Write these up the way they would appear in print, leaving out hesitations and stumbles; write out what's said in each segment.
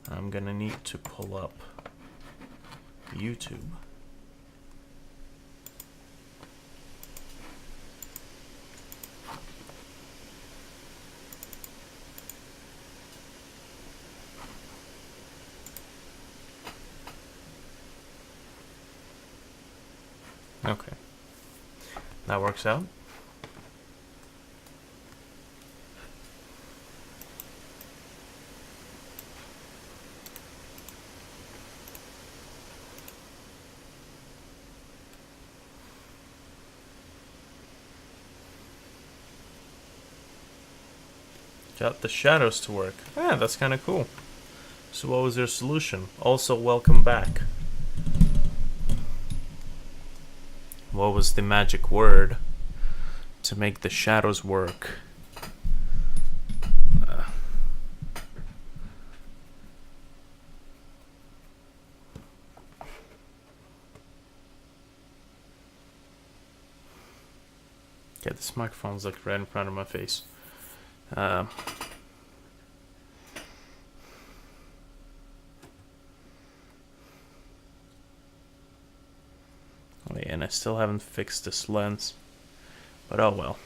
I'm gonna need to pull up YouTube. Okay, that works out. Got the shadows to work. Yeah, that's kind of cool. So what was their solution? Also, welcome back. What was the magic word to make the shadows work? Okay, this microphone's like right in front of my face. And I still haven't fixed this lens, but oh well.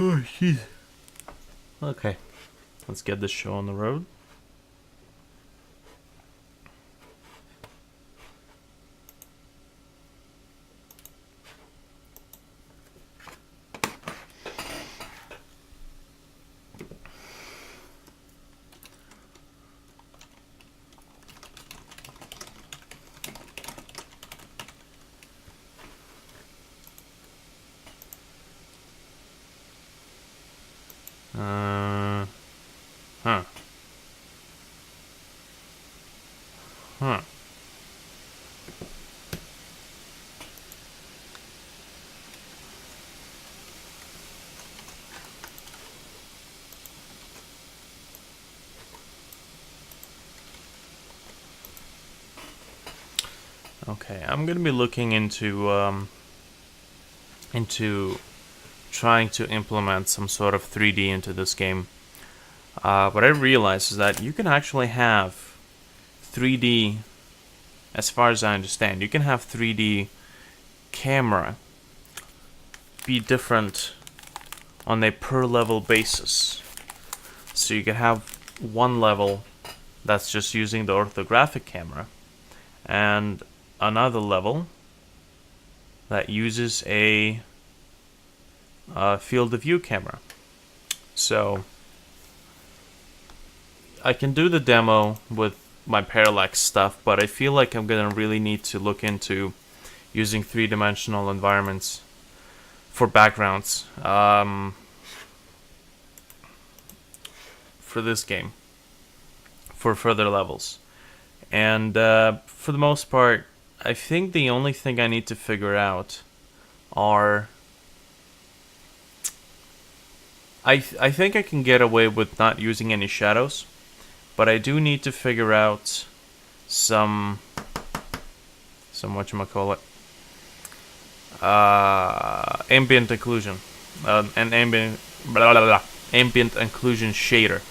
Oh, jeez. Okay, let's get this show on the road. Huh. Huh. Okay, I'm gonna be looking into trying to implement some sort of 3D into this game. What I realized is that you can actually have 3D, as far as I understand, you can have 3D camera be different on a per level basis. So you can have one level that's just using the orthographic camera, and another level that uses a field of view camera. So I can do the demo with my parallax stuff, but I feel like I'm gonna really need to look into using three-dimensional environments for backgrounds for this game, for further levels. And for the most part, I think the only thing I need to figure out are... I think I can get away with not using any shadows, but I do need to figure out some whatchamacallit, ambient occlusion, an ambient occlusion shader.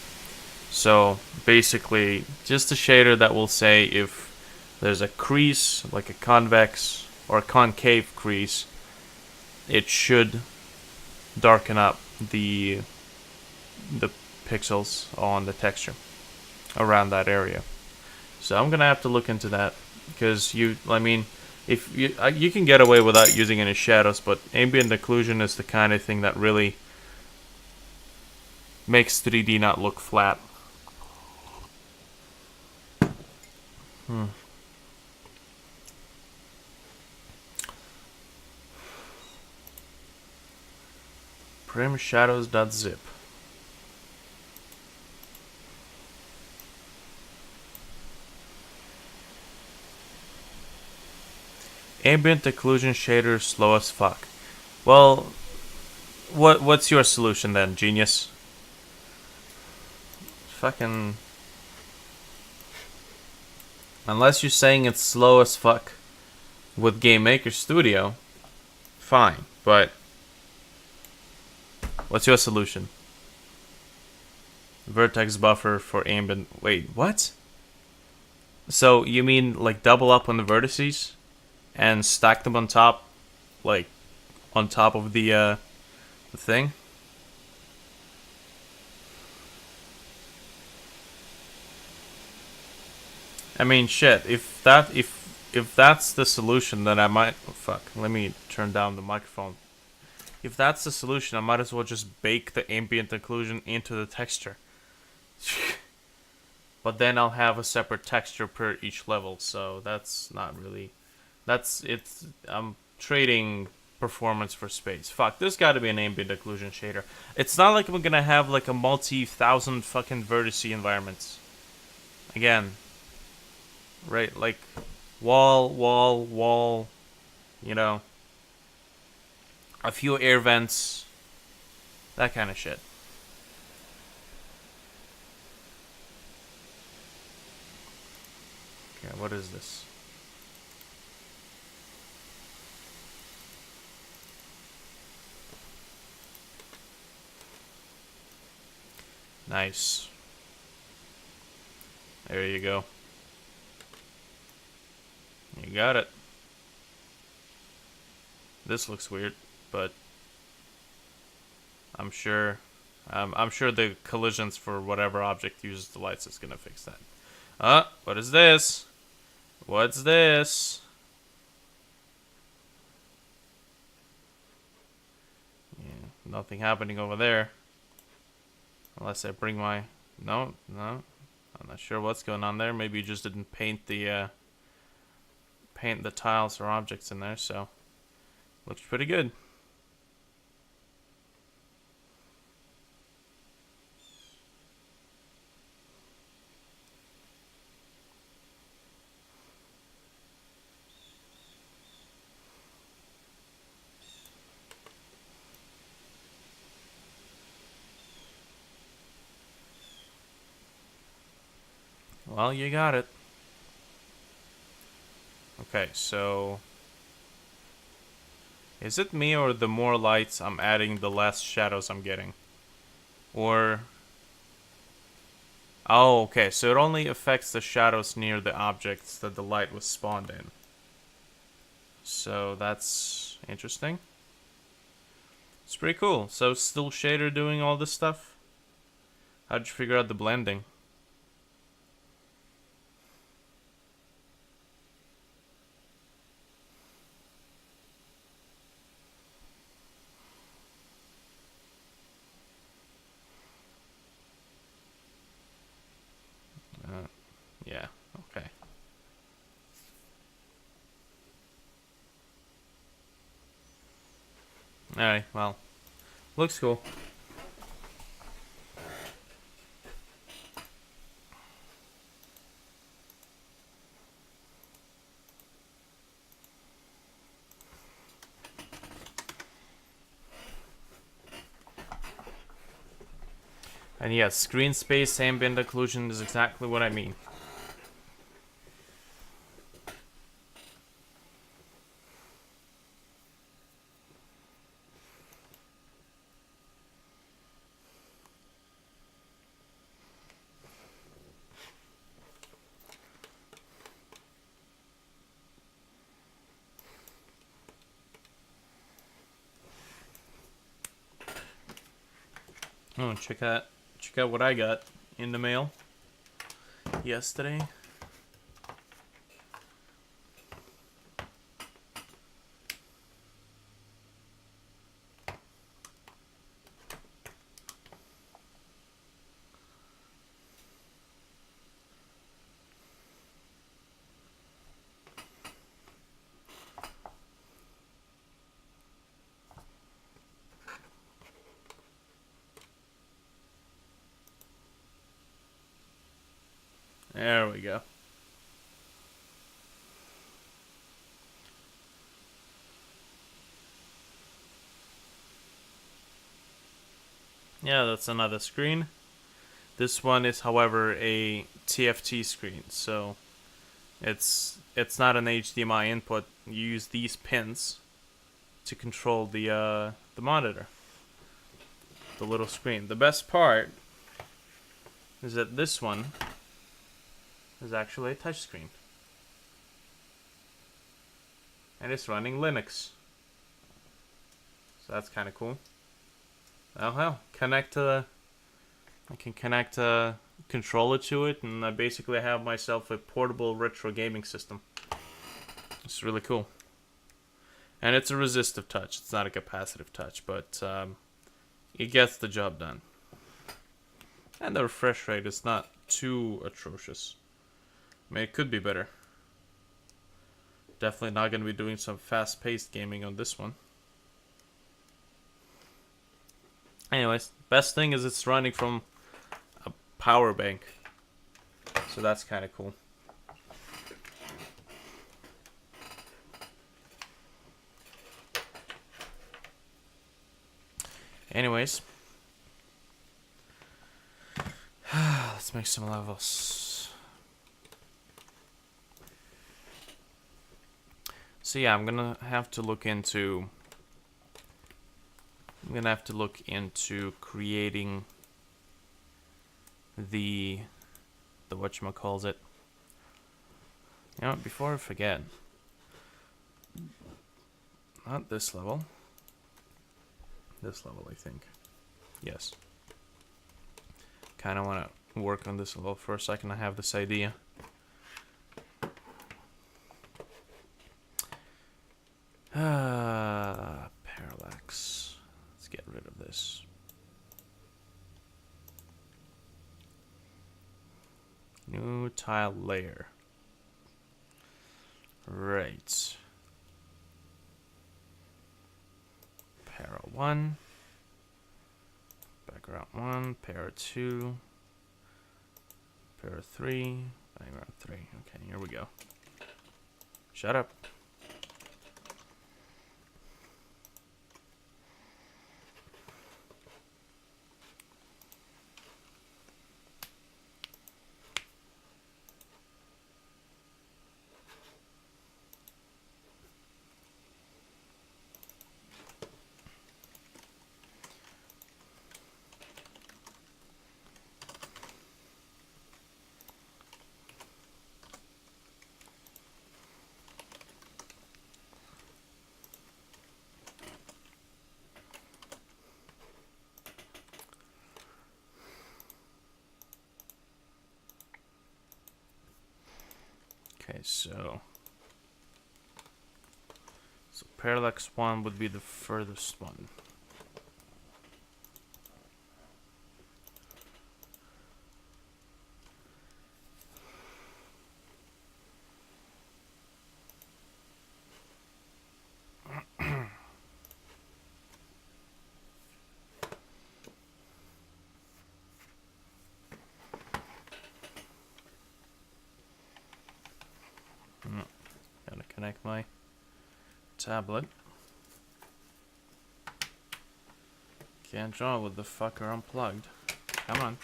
So basically, just a shader that will say if there's a crease, like a convex or a concave crease, it should darken up the pixels on the texture around that area. So I'm gonna have to look into that, because if you can get away without using any shadows, but ambient occlusion is the kind of thing that really makes 3D not look flat. Hmm. Primshadows.zip. Ambient occlusion shader slow as fuck. Well, what's your solution then, genius? Fucking. Unless you're saying it's slow as fuck with Game Maker Studio, fine. But what's your solution? Vertex buffer for ambient. Wait, what? So you mean like double up on the vertices and stack them on top, like on top of the thing? I mean, shit. If that's the solution, then I might. Oh, fuck. Let me turn down the microphone. If that's the solution, I might as well just bake the ambient occlusion into the texture. But then I'll have a separate texture per each level, so that's not really. That's it's. I'm trading performance for space. Fuck, there's got to be an ambient occlusion shader. It's not like I'm gonna have like a multi-thousand fucking vertice environments. Again, right? Like wall, wall, wall. You know, a few air vents, that kind of shit. Okay, what is this? Nice. There you go. You got it. This looks weird, but I'm sure the collisions for whatever object uses the lights is gonna fix that. What is this? What's this? Yeah, nothing happening over there. Unless I bring my... No. I'm not sure what's going on there. Maybe you just didn't paint the tiles or objects in there, so... Looks pretty good. Well, you got it. Okay, so... Is it me or the more lights I'm adding, the less shadows I'm getting? Or... Oh, okay, so it only affects the shadows near the objects that the light was spawned in. So that's interesting. It's pretty cool. So still shader doing all this stuff? How'd you figure out the blending? Yeah, okay. Alright, well, looks cool. And yes, screen space ambient occlusion is exactly what I mean. Oh, check out what I got in the mail yesterday. There we go. Yeah, that's another screen. This one is, however, a TFT screen, so it's not an HDMI input. You use these pins to control the monitor, the little screen. The best part is that this one is actually a touchscreen, and it's running Linux, so that's kind of cool. Oh hell, I can connect a controller to it, and I basically have myself a portable retro gaming system. It's really cool. And it's a resistive touch. It's not a capacitive touch, but it gets the job done. And the refresh rate is not too atrocious. I mean, it could be better. Definitely not going to be doing some fast-paced gaming on this one. Anyways, best thing is it's running from a power bank. So that's kind of cool. Anyways. Let's make some levels. So yeah, I'm gonna have to look into creating the whatchamacallit. You know what, before I forget. Not this level. This level, I think. Yes. Kinda wanna work on this level for a second. I have this idea. Parallax. Let's get rid of this. New tile layer. Right. Para 1. Background 1. Para 2. Para 3. Background 3. Okay, here we go. Shut up. Okay, so parallax 1 would be the furthest one. Gotta connect my tablet. Can't draw with the fucker unplugged. Come on.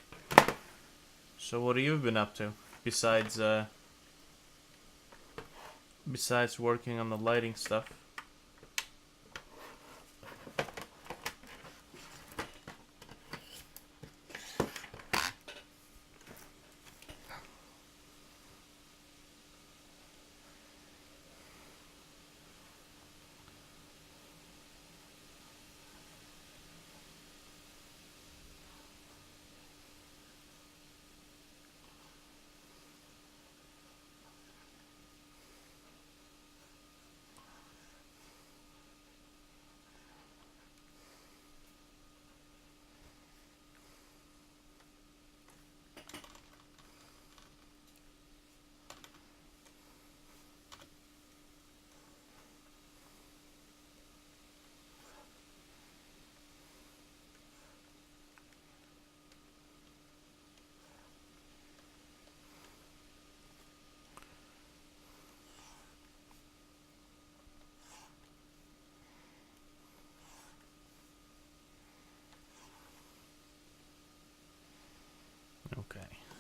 So what have you been up to besides working on the lighting stuff?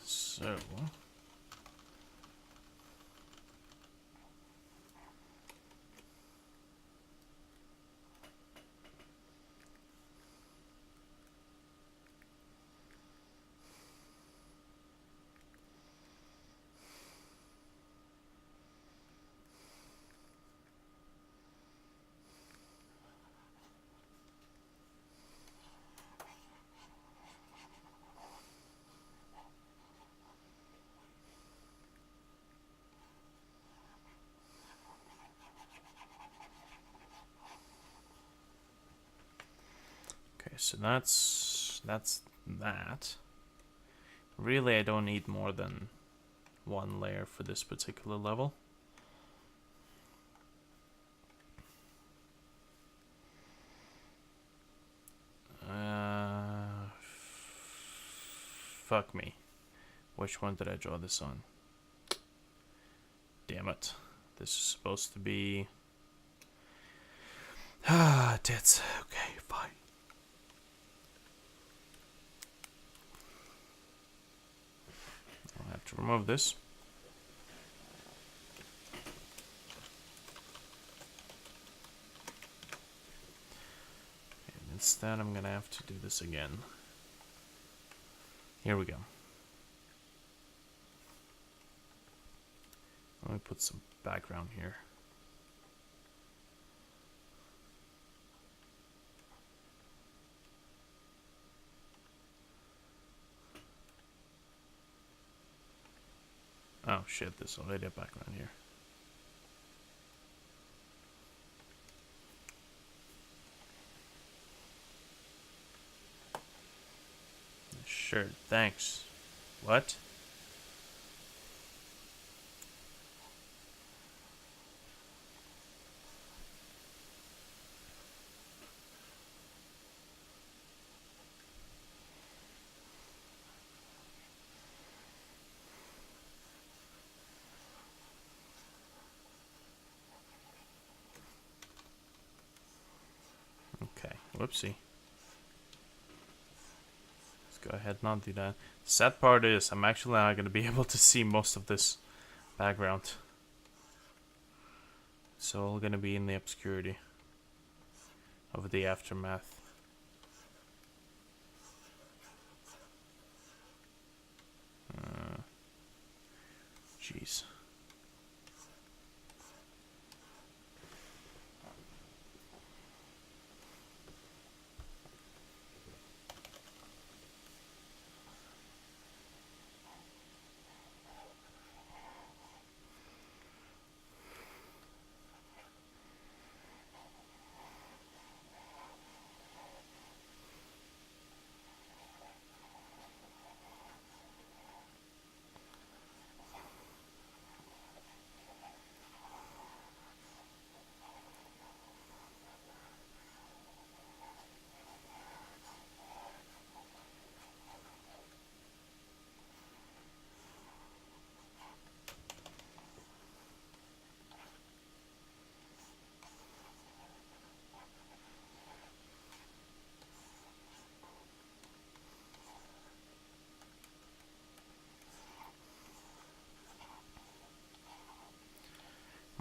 so... Okay, so that's that. Really, I don't need more than one layer for this particular level. Fuck me. Which one did I draw this on? Damn it. This is supposed to be... Ah, tits. Okay, fine. I'll have to remove this. And instead, I'm gonna have to do this again. Here we go. Let me put some background here. Oh shit, there's already a background here. Sure, thanks. What? Okay, whoopsie. Let's go ahead and not do that. The sad part is I'm actually not going to be able to see most of this background. It's all going to be in the obscurity of the aftermath. Jeez.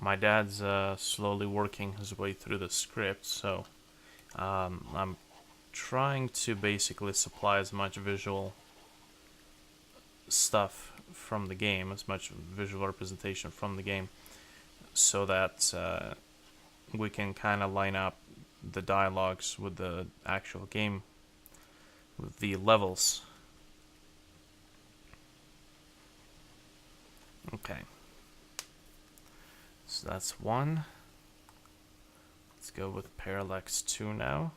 My dad's slowly working his way through the script, so I'm trying to basically supply as much visual stuff from the game, as much visual representation from the game, so that we can kind of line up the dialogues with the actual game, with the levels. Okay. So that's one. Let's go with parallax 2 now.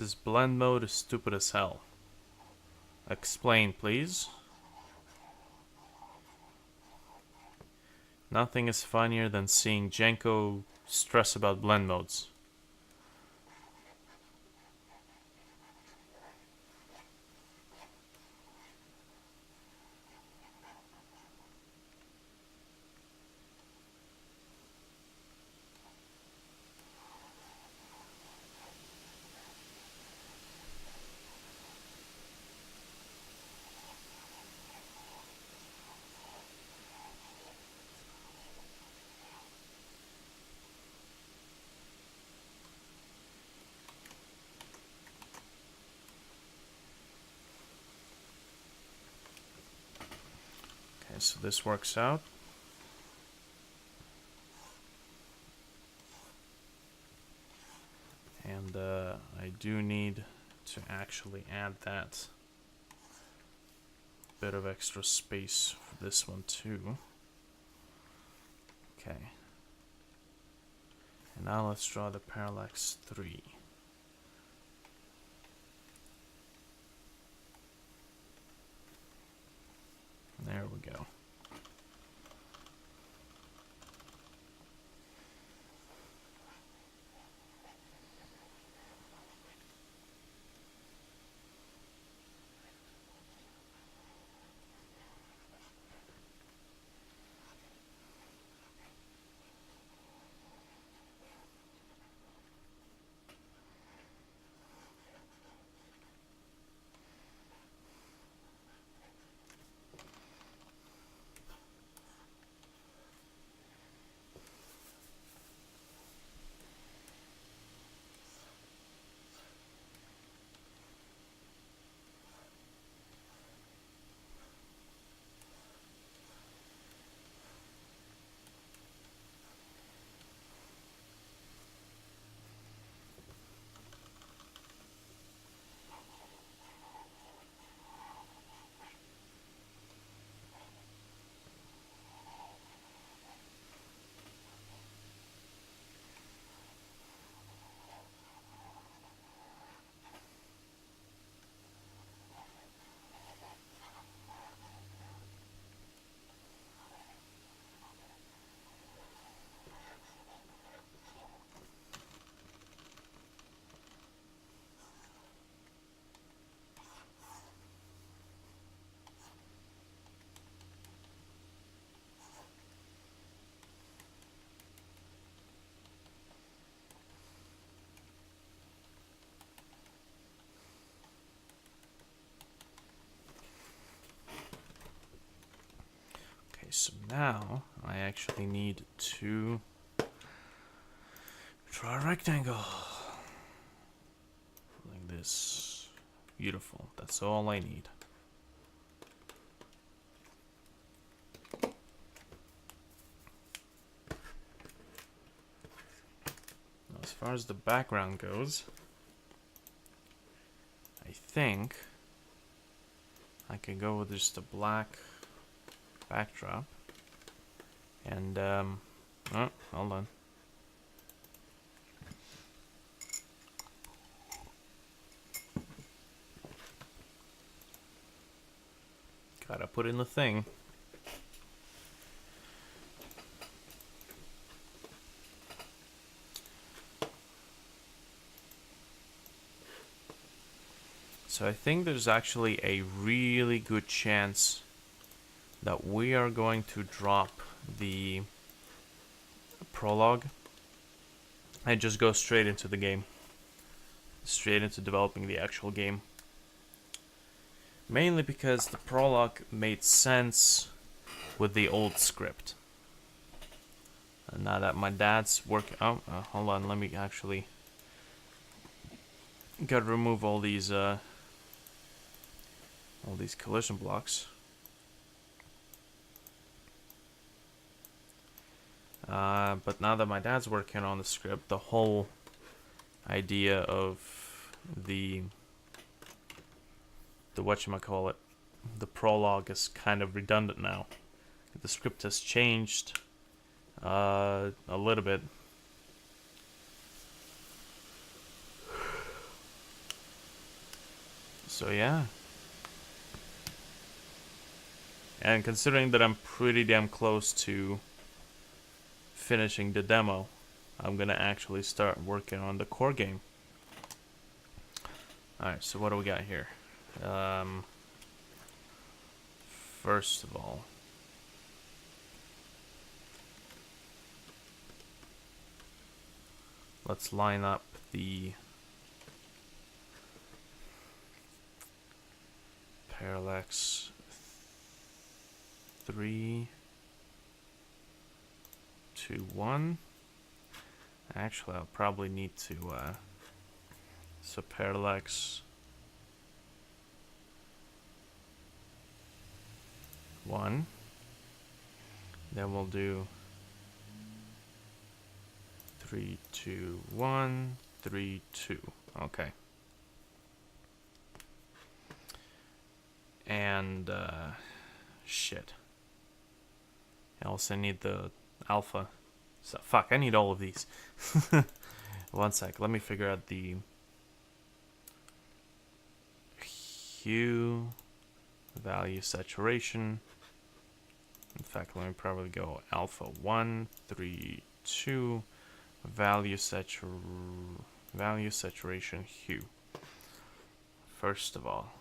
This blend mode is stupid as hell. Explain, please. Nothing is funnier than seeing Jenko stress about blend modes. Okay, so this works out. And I do need to actually add that bit of extra space for this one too. Okay. And now let's draw the parallax 3. There we go. So now I actually need to draw a rectangle like this. Beautiful. That's all I need. Now, as far as the background goes, I think I can go with just a black backdrop. And, oh, hold on. Gotta put in the thing. So I think there's actually a really good chance that we are going to drop the prologue and just go straight into the game. Straight into developing the actual game. Mainly because the prologue made sense with the old script. And now that my dad's working... hold on, let me actually... Gotta remove all these collision blocks. But now that my dad's working on the script, the whole idea of the whatchamacallit, the prologue is kind of redundant now. The script has changed a little bit. So yeah. And considering that I'm pretty damn close to finishing the demo, I'm gonna actually start working on the core game. Alright, so what do we got here? First of all, let's line up the parallax 3, 2, 1. Actually, I'll probably need to so parallax 1. Then we'll do 3, 2, 1, 3, 2. Okay. And shit. I also need the alpha. So fuck, I need all of these. One sec, let me figure out the hue, value saturation. In fact, let me probably go alpha 1, 3, 2, value saturation hue. First of all,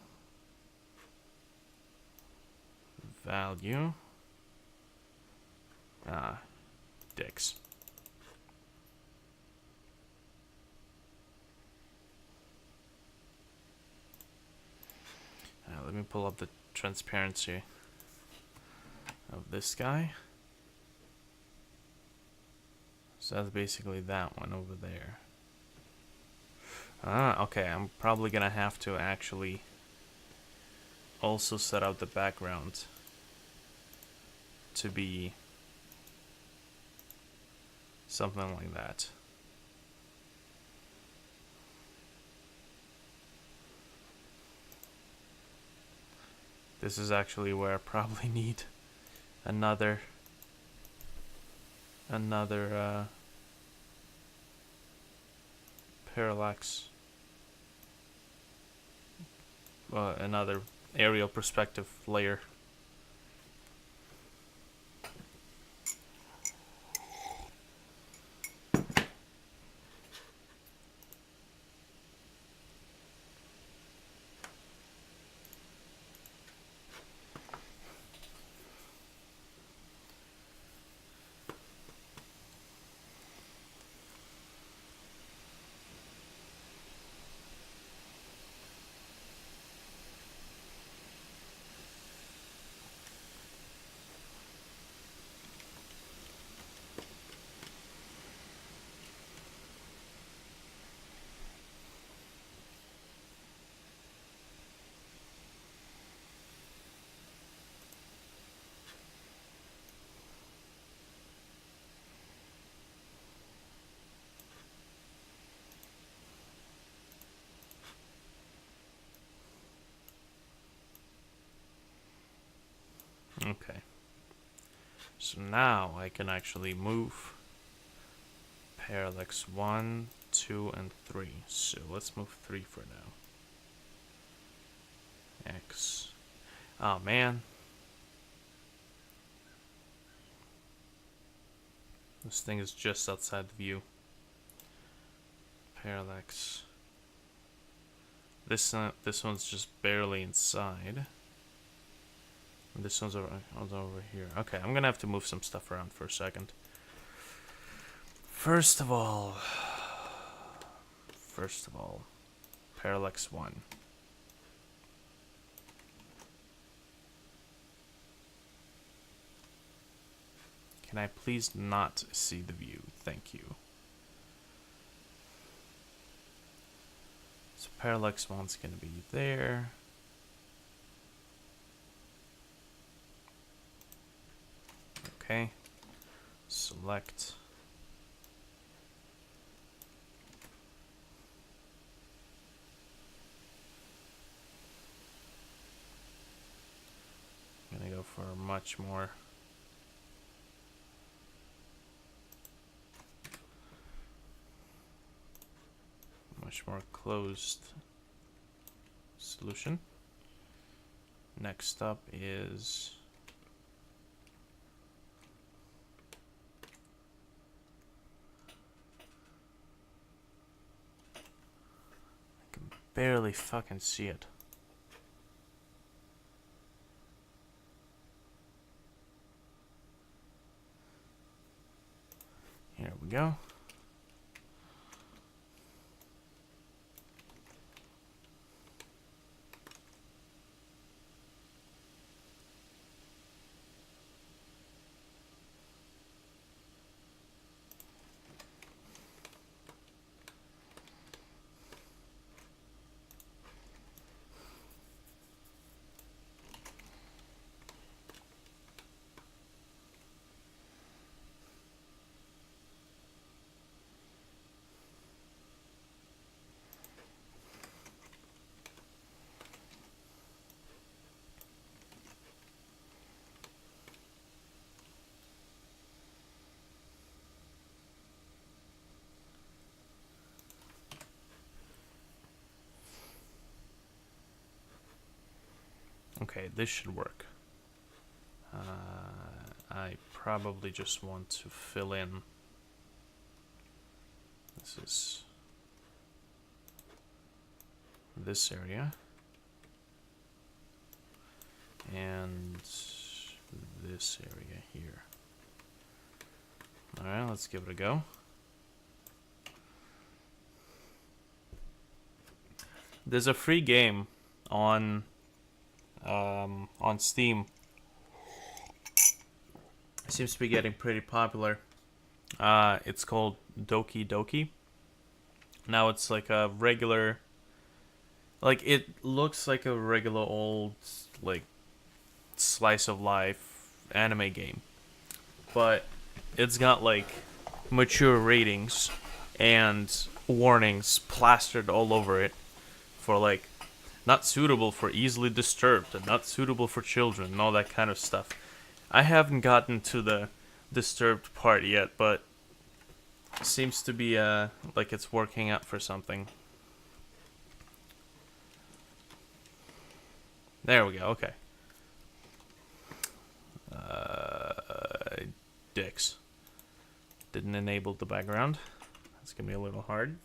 value dicks. Let me pull up the transparency of this guy. So that's basically that one over there. Okay, I'm probably gonna have to actually also set out the background to be something like that. This is actually where I probably need another parallax, another aerial perspective layer. Okay. So now I can actually move parallax 1, 2, and 3. So let's move 3 for now. X. Oh man. This thing is just outside the view. Parallax. This one's just barely inside. And this one's over here. Okay, I'm gonna have to move some stuff around for a second. First of all, parallax 1. Can I please not see the view? Thank you. So parallax 1's gonna be there. Okay. Select. I'm gonna go for much more closed solution. Next up is I can barely fucking see it. Here we go. Okay, this should work. I probably just want to fill in. This is this area. And this area here. Alright, let's give it a go. There's a free game on Steam. It seems to be getting pretty popular. It's called Doki Doki. Now it's like a regular, like it looks like a regular old like slice of life anime game, but it's got like mature ratings and warnings plastered all over it for like not suitable for easily disturbed and not suitable for children and all that kind of stuff. I haven't gotten to the disturbed part yet, but it seems to be like it's working out for something. There we go, okay. Dicks. Didn't enable the background. That's gonna be a little hard.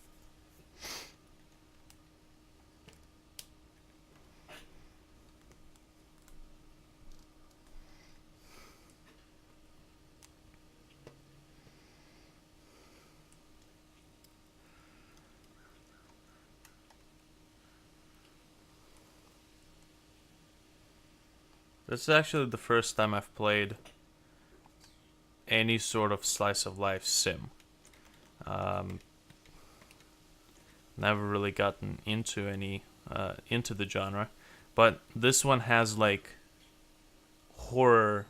This is actually the first time I've played any sort of slice of life sim. Never really gotten into any into the genre, but this one has like horror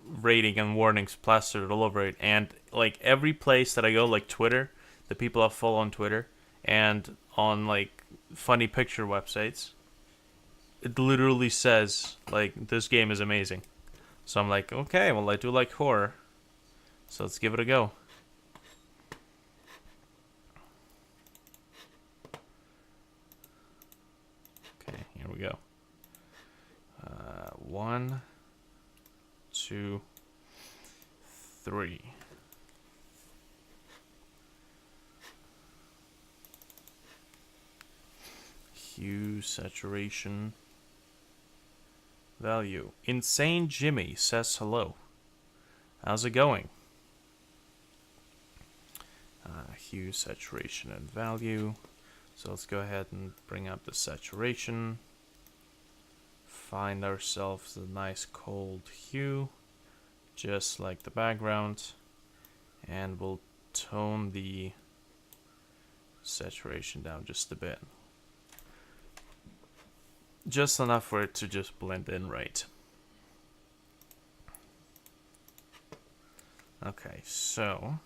rating and warnings plastered all over it, and like every place that I go, like Twitter, the people I follow on Twitter, and on like funny picture websites, it literally says like this game is amazing. So I'm like, okay, well I do like horror, so let's give it a go. Okay, here we go. 1, 2, 3. Hue, saturation, value. Insane Jimmy says hello. How's it going? Hue, saturation, and value. So let's go ahead and bring up the saturation. Find ourselves a nice cold hue, just like the background. And we'll tone the saturation down just a bit. Just enough for it to just blend in right. Okay, so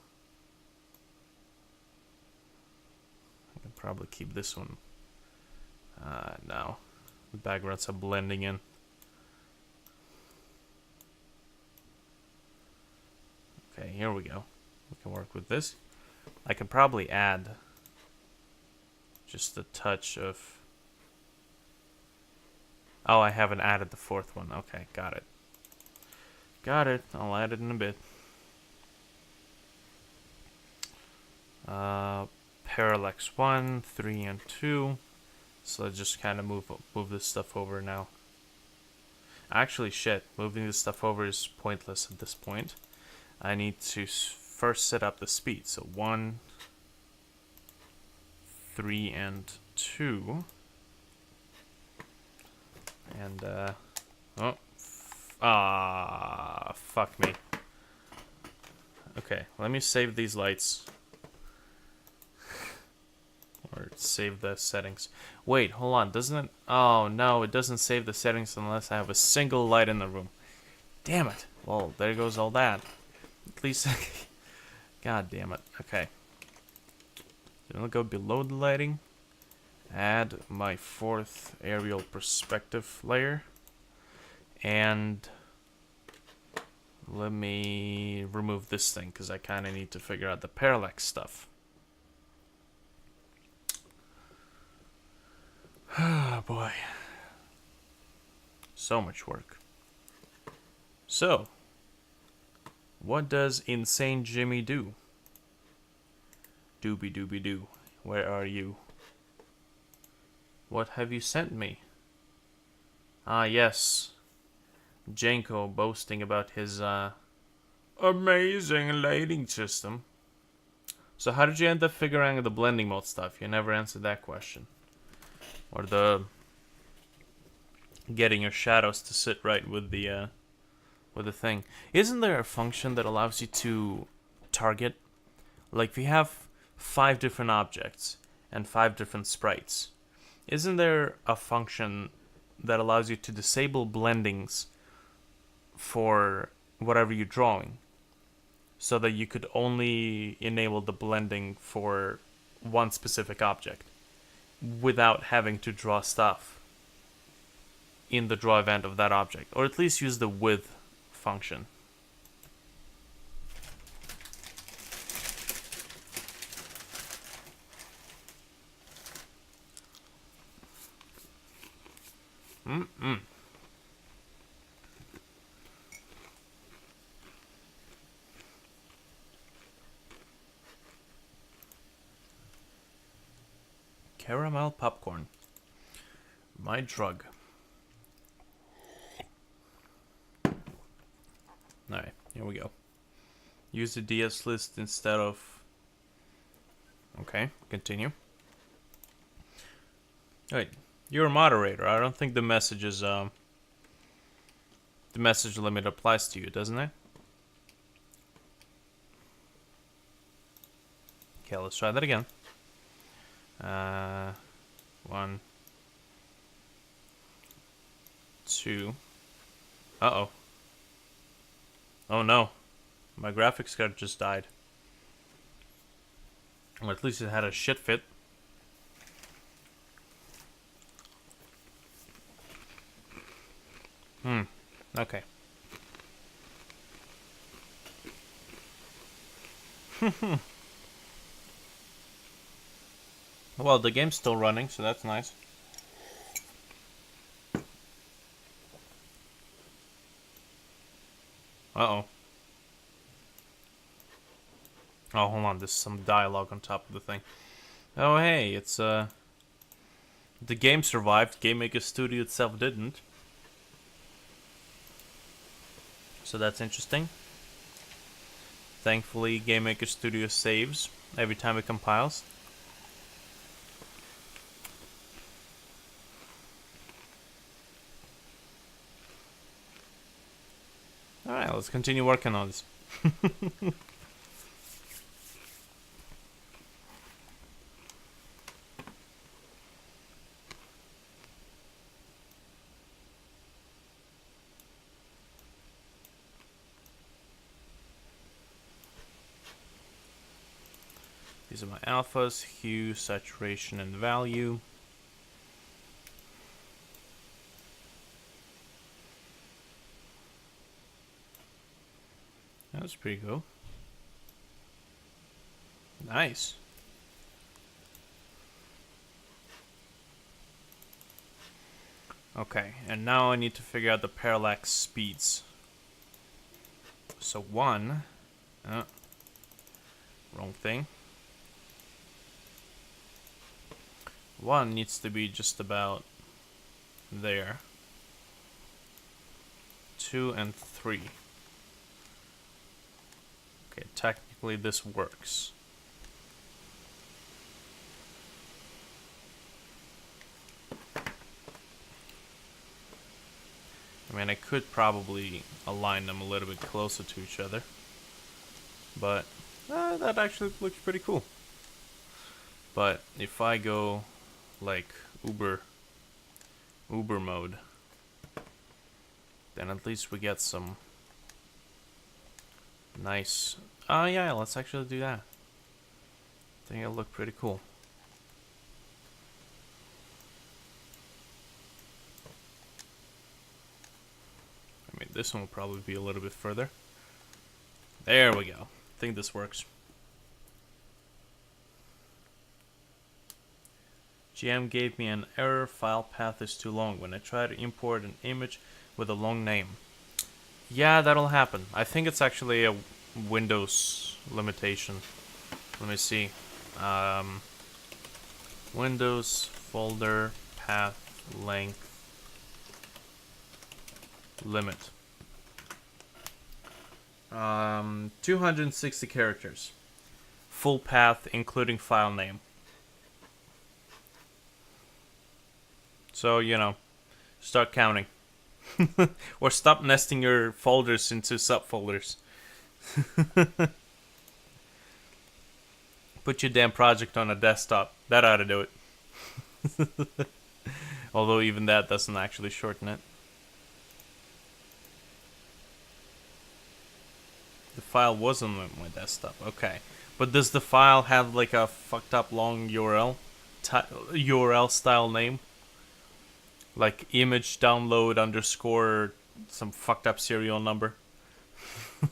I can probably keep this one. No, the backgrounds are blending in. Okay, here we go. We can work with this. I can probably add just a touch of Oh, I haven't added the fourth one. Okay, got it. Got it. I'll add it in a bit. Parallax 1, 3, and 2. So let's just kind of move this stuff over now. Actually, shit. Moving this stuff over is pointless at this point. I need to first set up the speed. So 1, 3, and 2. And, oh. Fuck me. Okay, let me save these lights. Or save the settings. Wait, hold on. Doesn't it? Oh, no, it doesn't save the settings unless I have a single light in the room. Damn it. Well, there goes all that. At least... God damn it. Okay. Then I'll go below the lighting. Add my fourth aerial perspective layer. And... let me remove this thing, because I kind of need to figure out the parallax stuff. Oh boy. So much work. So, what does Insane Jimmy do? Doobie doobie doo. Where are you? What have you sent me? Ah, yes. Janko boasting about his amazing lighting system. So how did you end up figuring out the blending mode stuff? You never answered that question. Or the getting your shadows to sit right with the thing. Isn't there a function that allows you to target? Like if you have 5 different objects and 5 different sprites, isn't there a function that allows you to disable blendings for whatever you're drawing, so that you could only enable the blending for one specific object without having to draw stuff in the draw event of that object, or at least use the with function. Caramel popcorn. My drug. Alright, here we go. Use the DS list instead of... Okay, continue. Wait, you're a moderator. I don't think the message is, the message limit applies to you, doesn't it? Okay, let's try that again. 1, 2. Uh-oh. Oh no. My graphics card just died. Or at least it had a shit fit. Okay. Well, the game's still running, so that's nice. Uh-oh. Oh, hold on, there's some dialogue on top of the thing. Oh, hey, it's, the game survived, Game Maker Studio itself didn't. So that's interesting. Thankfully, Game Maker Studio saves every time it compiles. Alright, let's continue working on this. These are my alphas: hue, saturation, and value. That's pretty cool. Nice. Okay, and now I need to figure out the parallax speeds. So 1, wrong thing. 1 needs to be just about there. 2 and 3. Okay, technically this works. I mean, I could probably align them a little bit closer to each other, but that actually looks pretty cool. But if I go like Uber mode, then at least we get some nice. Oh yeah, let's actually do that. I think it'll look pretty cool. I mean, this one will probably be a little bit further. There we go. I think this works. GM gave me an error. File path is too long when I try to import an image with a long name. Yeah, that'll happen. I think it's actually a Windows limitation. Let me see. Windows folder path length limit. 260 characters. Full path, including file name. So, you know, start counting. Or stop nesting your folders into subfolders. Put your damn project on a desktop. That ought to do it. Although even that doesn't actually shorten it. The file wasn't on my desktop. Okay. But does the file have like a fucked up long URL? URL style name? Like image download underscore some fucked up serial number?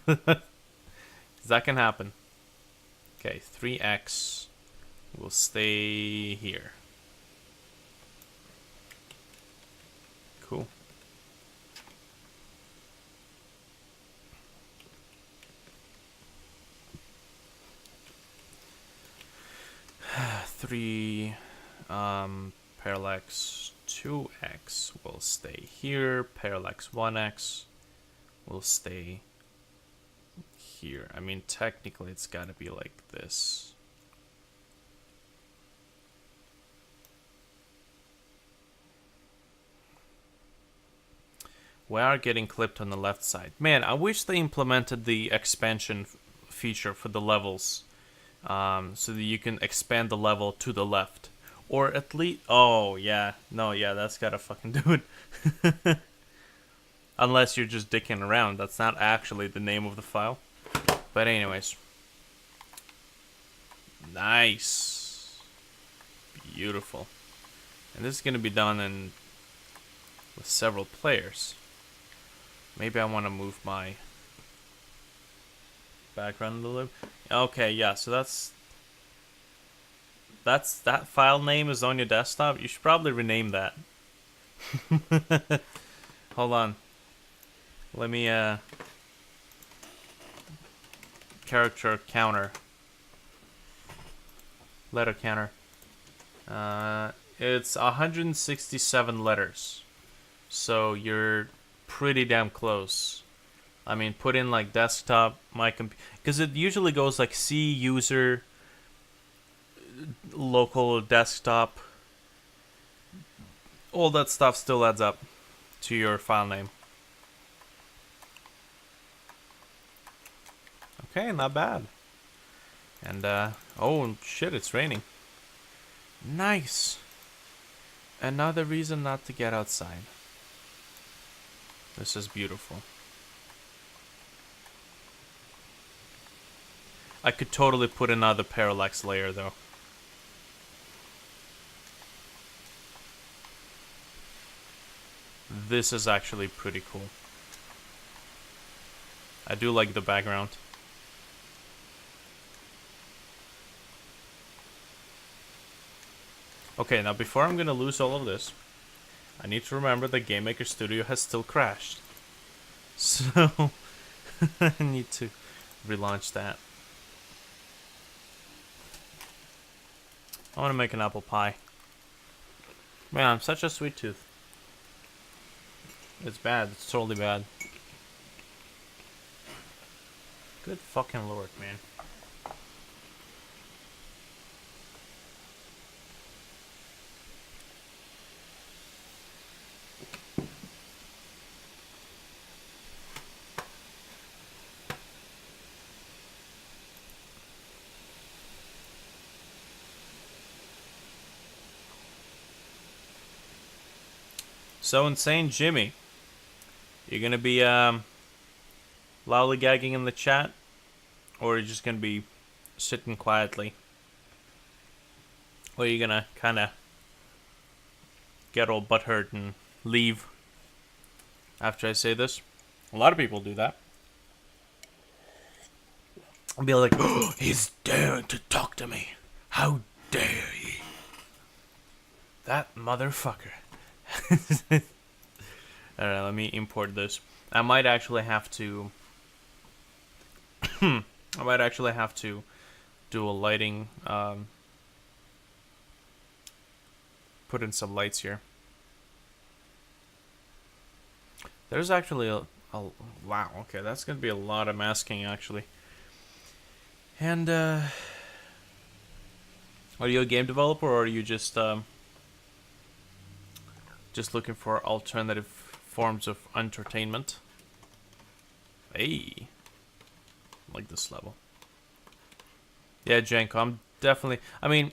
That can happen. Okay, 3x will stay here. Cool. Three parallax 2x will stay here. Parallax 1x will stay here. I mean, technically it's gotta be like this. We are getting clipped on the left side. Man, I wish they implemented the expansion feature for the levels. So that you can expand the level to the left. Or at least... Oh, yeah. No, yeah, that's gotta fucking do it. Unless you're just dicking around. That's not actually the name of the file. But anyways. Nice. Beautiful. And this is gonna be done with several players. Maybe I want to move my background a little bit. Okay, yeah, so that file name is on your desktop. You should probably rename that. Hold on. Let me character counter. Letter counter. It's 167 letters. So you're pretty damn close. I mean, put in like desktop, my computer, because it usually goes like C user, local desktop. All that stuff still adds up to your file name. Okay, not bad. And oh shit, it's raining. Nice. Another reason not to get outside. This is beautiful. I could totally put another parallax layer though. This is actually pretty cool. I do like the background. Okay, now before I'm gonna lose all of this, I need to remember the Game Maker Studio has still crashed. So, I need to relaunch that. I want to make an apple pie. Man, I'm such a sweet tooth. It's bad. It's totally bad. Good fucking lord, man. So Insane Jimmy, you're gonna be lollygagging in the chat, or are you just gonna be sitting quietly? Or are you gonna kinda get all butthurt and leave after I say this? A lot of people do that. I'll be like, oh, he's daring to talk to me. How dare he? That motherfucker. Alright, let me import this. I might actually have to do a lighting, put in some lights here. There's actually a wow, okay, that's gonna be a lot of masking actually. And are you a game developer, or are you just looking for alternative forms of entertainment? Hey, I like this level. Yeah, Janko, I'm definitely... I mean,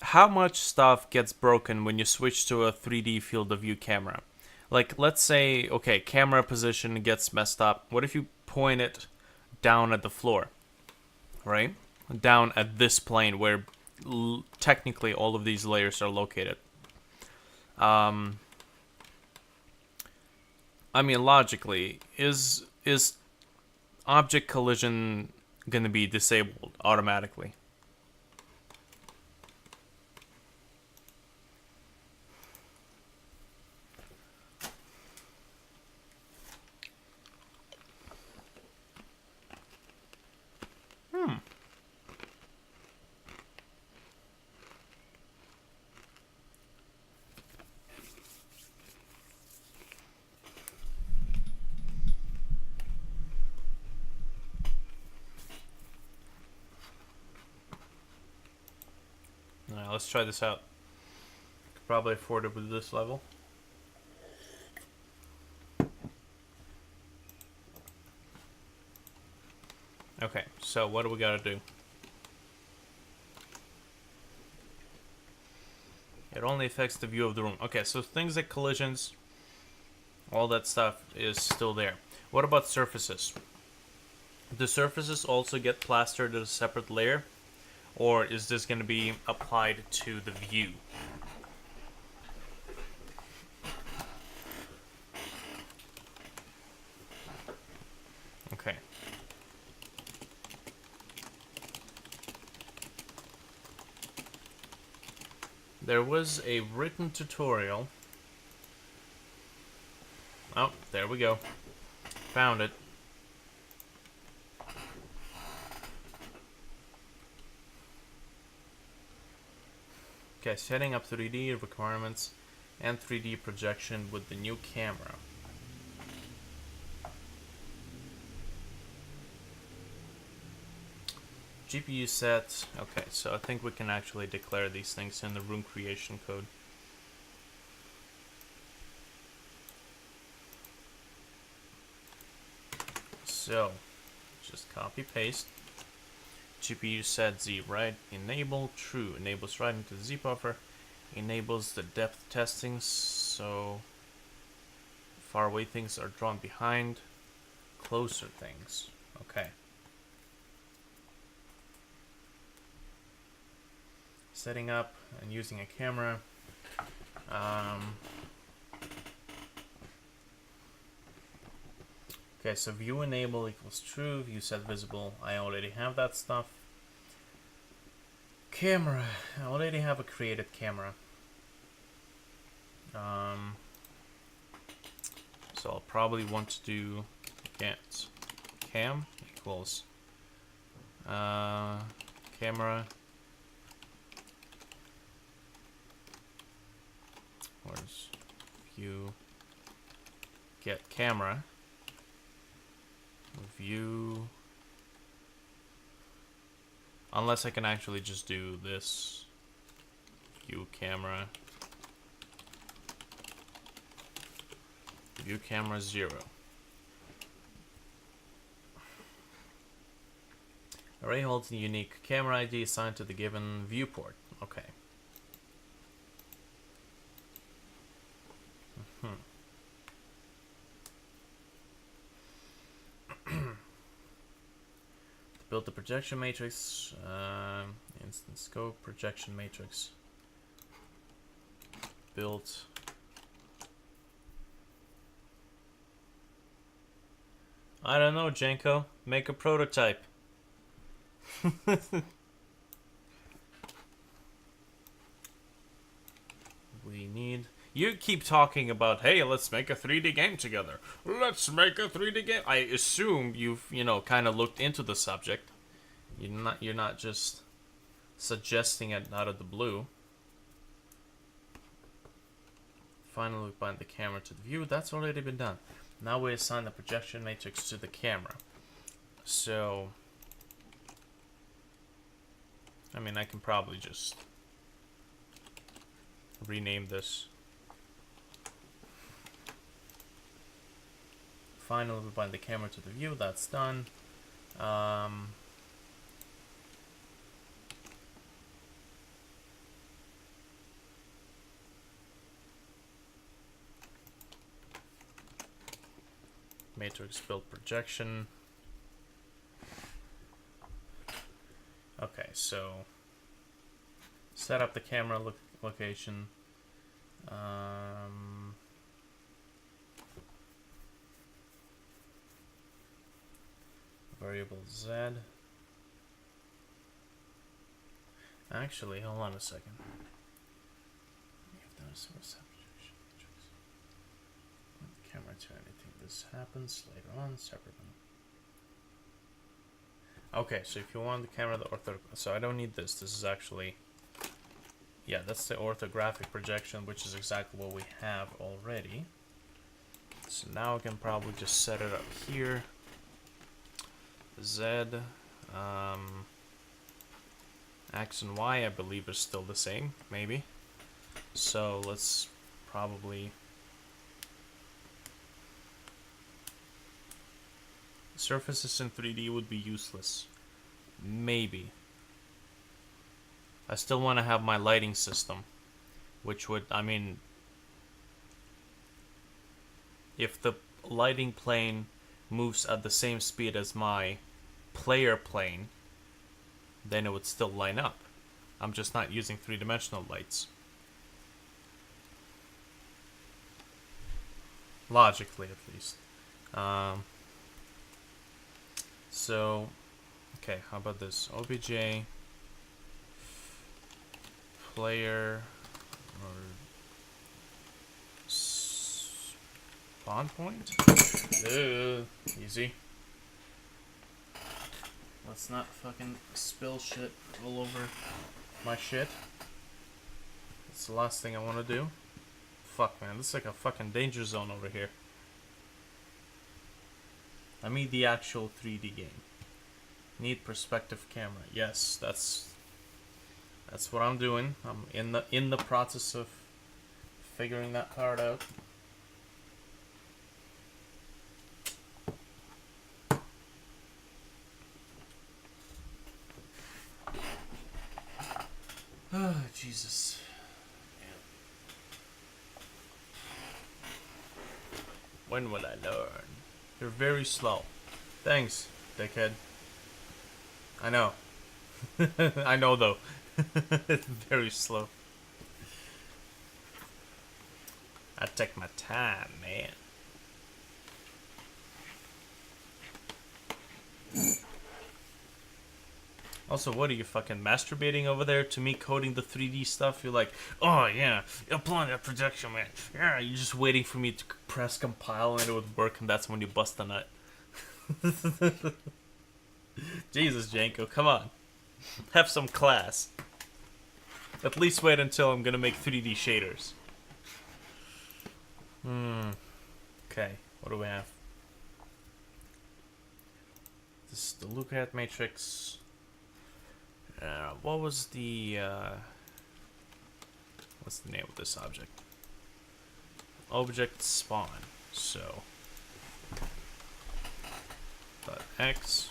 how much stuff gets broken when you switch to a 3D field of view camera? Like, let's say, okay, camera position gets messed up. What if you point it down at the floor, right? Down at this plane where technically all of these layers are located. I mean, logically, is object collision gonna be disabled automatically? Alright, let's try this out. Could probably afford it with this level. Okay, so what do we gotta do? It only affects the view of the room. Okay, so things like collisions, all that stuff is still there. What about surfaces? Do surfaces also get plastered as a separate layer? Or is this going to be applied to the view? Okay. There was a written tutorial. Oh, there we go. Found it. Okay, setting up 3D requirements and 3D projection with the new camera. GPU set. Okay, so I think we can actually declare these things in the room creation code. So, just copy paste. GPU set Z right, enable true, enables writing to the Z buffer, enables the depth testing, so far away things are drawn behind closer things. Okay. Setting up and using a camera. Okay, so view enable equals true, view set visible, I already have that stuff. Camera, I already have a created camera. So I'll probably want to do get cam equals camera. Where's view get camera view, unless I can actually just do this view camera 0. Array holds the unique camera ID assigned to the given viewport. Okay. To build the projection matrix, instance scope projection matrix built. I don't know, Janko. Make a prototype. We need... You keep talking about, hey, let's make a 3D game together. Let's make a 3D game. I assume you've, kind of looked into the subject. You're not just suggesting it out of the blue. Finally, we bind the camera to the view. That's already been done. Now we assign the projection matrix to the camera. So, I mean, I can probably just rename this. Finally, we bind the camera to the view. That's done. Matrix build projection. Okay, so set up the camera location. Variable Z. Actually, hold on a second. If there's a projection matrix, point the camera to anything. This happens later on separately. Okay, so if you want the camera, the so I don't need this. This is actually, yeah, that's the orthographic projection, which is exactly what we have already. So now I can probably just set it up here. Z, X and Y, I believe, are still the same, maybe. So let's probably... Surfaces in 3D would be useless. Maybe. I still want to have my lighting system, which would, I mean, if the lighting plane moves at the same speed as my player plane, then it would still line up. I'm just not using three-dimensional lights. Logically, at least. So, okay, how about this? OBJ player or spawn point? Easy. Let's not fucking spill shit all over my shit. That's the last thing I want to do. Fuck, man, this is like a fucking danger zone over here. I mean the actual 3D game. Need perspective camera. Yes, that's what I'm doing. I'm in the process of figuring that part out. Oh, Jesus. Man. When will I learn? You're very slow. Thanks, dickhead. I know. I know, though. Very slow. I take my time, man. Also, what are you fucking masturbating over there to me coding the 3D stuff? You're like, oh yeah, apply that projection, man. Yeah, you're just waiting for me to press compile and it would work, and that's when you bust a nut. Jesus, Janko, come on. Have some class. At least wait until I'm gonna make 3D shaders. Okay, what do we have? This is the lookout matrix. What was the, what's the name of this object? Object spawn. So, dot x.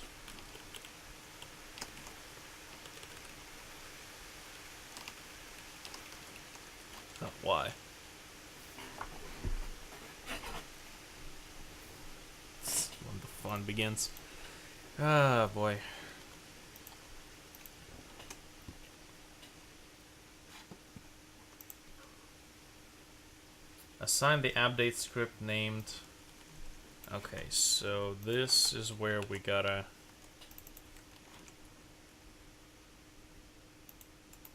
Not y. That's when the fun begins. Ah, boy. Assign the update script named. Okay, so this is where we gotta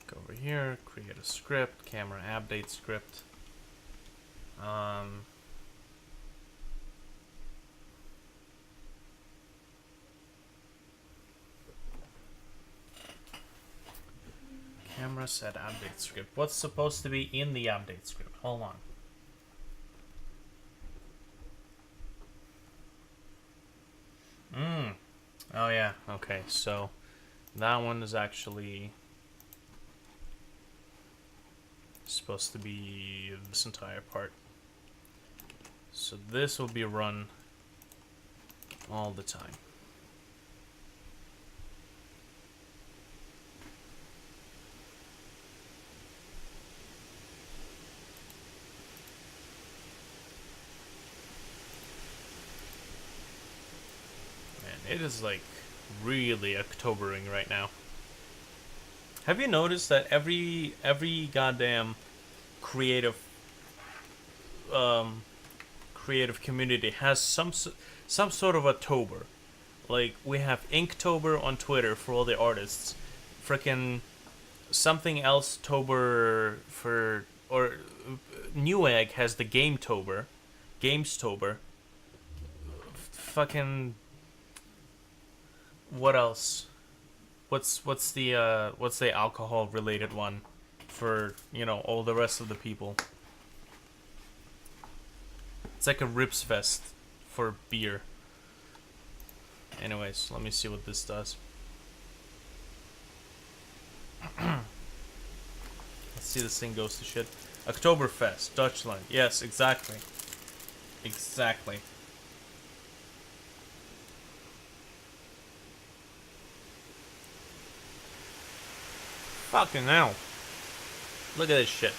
go over here, create a script, camera update script. Camera set update script. What's supposed to be in the update script? Hold on. Oh yeah, okay, so that one is actually supposed to be this entire part. So this will be run all the time. It is like really Octobering right now. Have you noticed that every goddamn creative community has some sort of October? Like we have Inktober on Twitter for all the artists, frickin' something else Tober for, or Newegg has the Gametober, fucking. What else? What's the alcohol related one for, you know, all the rest of the people? It's like a Rips Fest for beer. Anyways, let me see what this does. Let's see, this thing goes to shit. Oktoberfest, Deutschland. Yes, exactly. Exactly. Fucking hell. Look at this shit.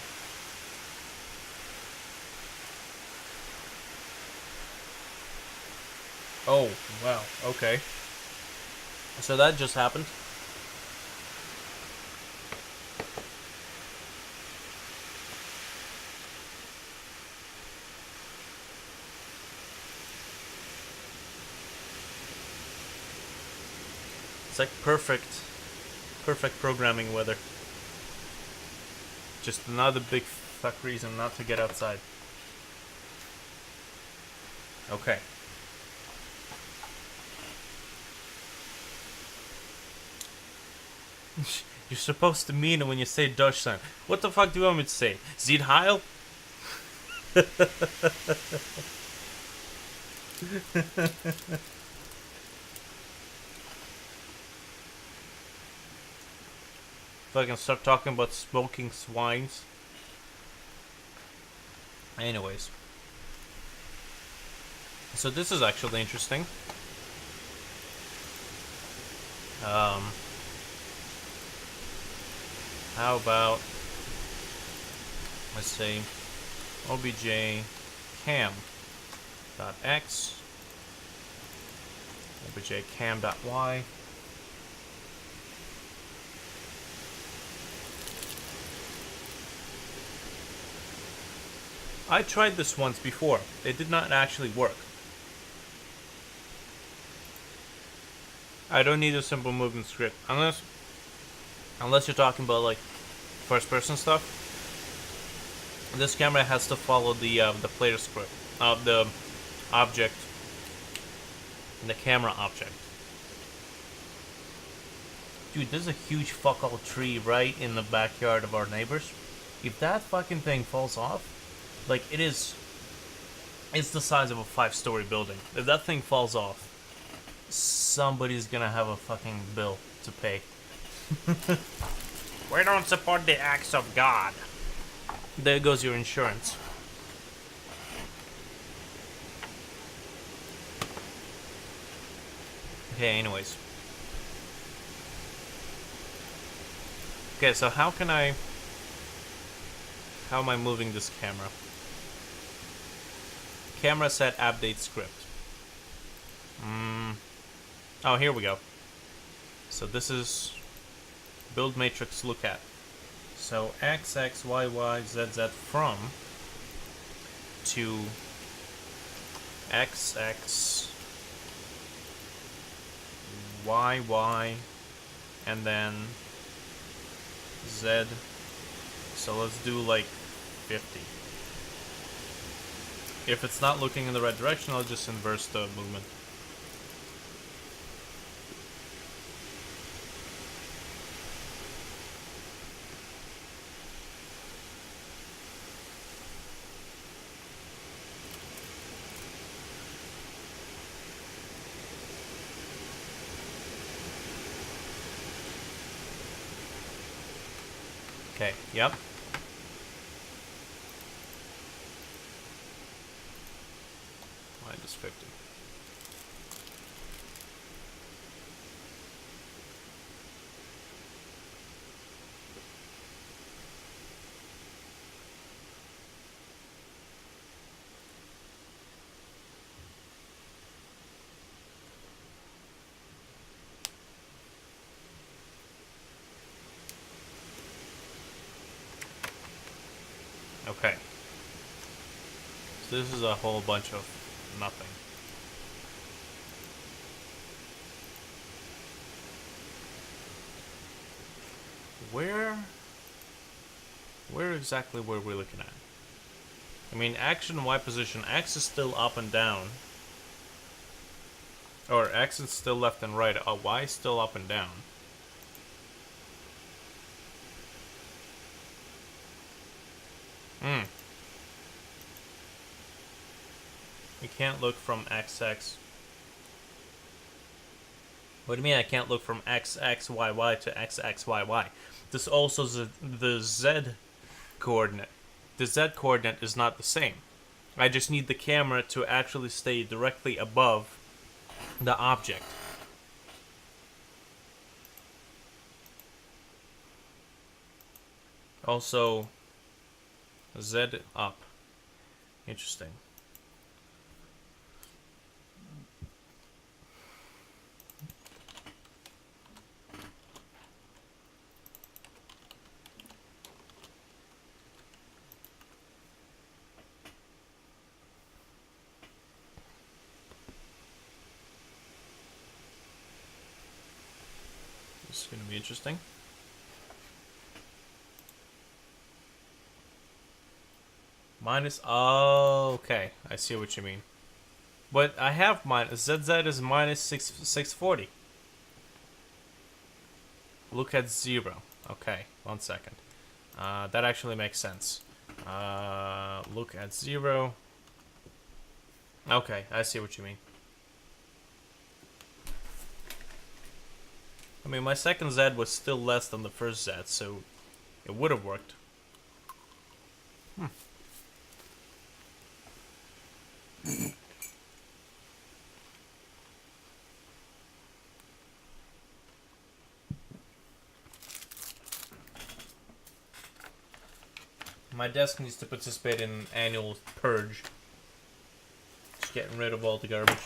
Oh, wow. Okay. So that just happened. It's like perfect programming weather. Just another big fuck reason not to get outside. Okay. You're supposed to mean it when you say Deutschland. What the fuck do you want me to say? Zied Heil? Fucking start talking about smoking swines. Anyways. So this is actually interesting. How about, let's say, obj cam.x, obj cam.y. I tried this once before. It did not actually work. I don't need a simple movement script unless you're talking about like first-person stuff. This camera has to follow the player script of the object, the camera object. Dude, there's a huge fuck all tree right in the backyard of our neighbors. If that fucking thing falls off, like it's the size of a 5-story building. If that thing falls off, somebody's gonna have a fucking bill to pay. We don't support the acts of God. There goes your insurance. Okay, anyways. Okay, so how am I moving this camera? Camera set update script. Oh, here we go. So this is build matrix look at. So X, X, Y, Y, Z, Z from to X, X, Y, Y, and then Z. So let's do like 50. If it's not looking in the right direction, I'll just inverse the movement. Okay, yep. Minus 50. Okay. So this is a whole bunch of nothing. Where exactly were we looking at? I mean, X and Y position. X is still up and down. Or X is still left and right. Y is still up and down. We can't look from XX. What do you mean I can't look from XXYY to XXYY? This also is the Z coordinate. The Z coordinate is not the same. I just need the camera to actually stay directly above the object. Also, Z up. Interesting. This is going to be interesting. Minus, oh, okay, I see what you mean. But I have minus, ZZ is minus 640. Look at 0. Okay, 1 second. That actually makes sense. Look at 0. Okay, I see what you mean. I mean, my second Z was still less than the first Z, so it would have worked. My desk needs to participate in an annual purge. Just getting rid of all the garbage.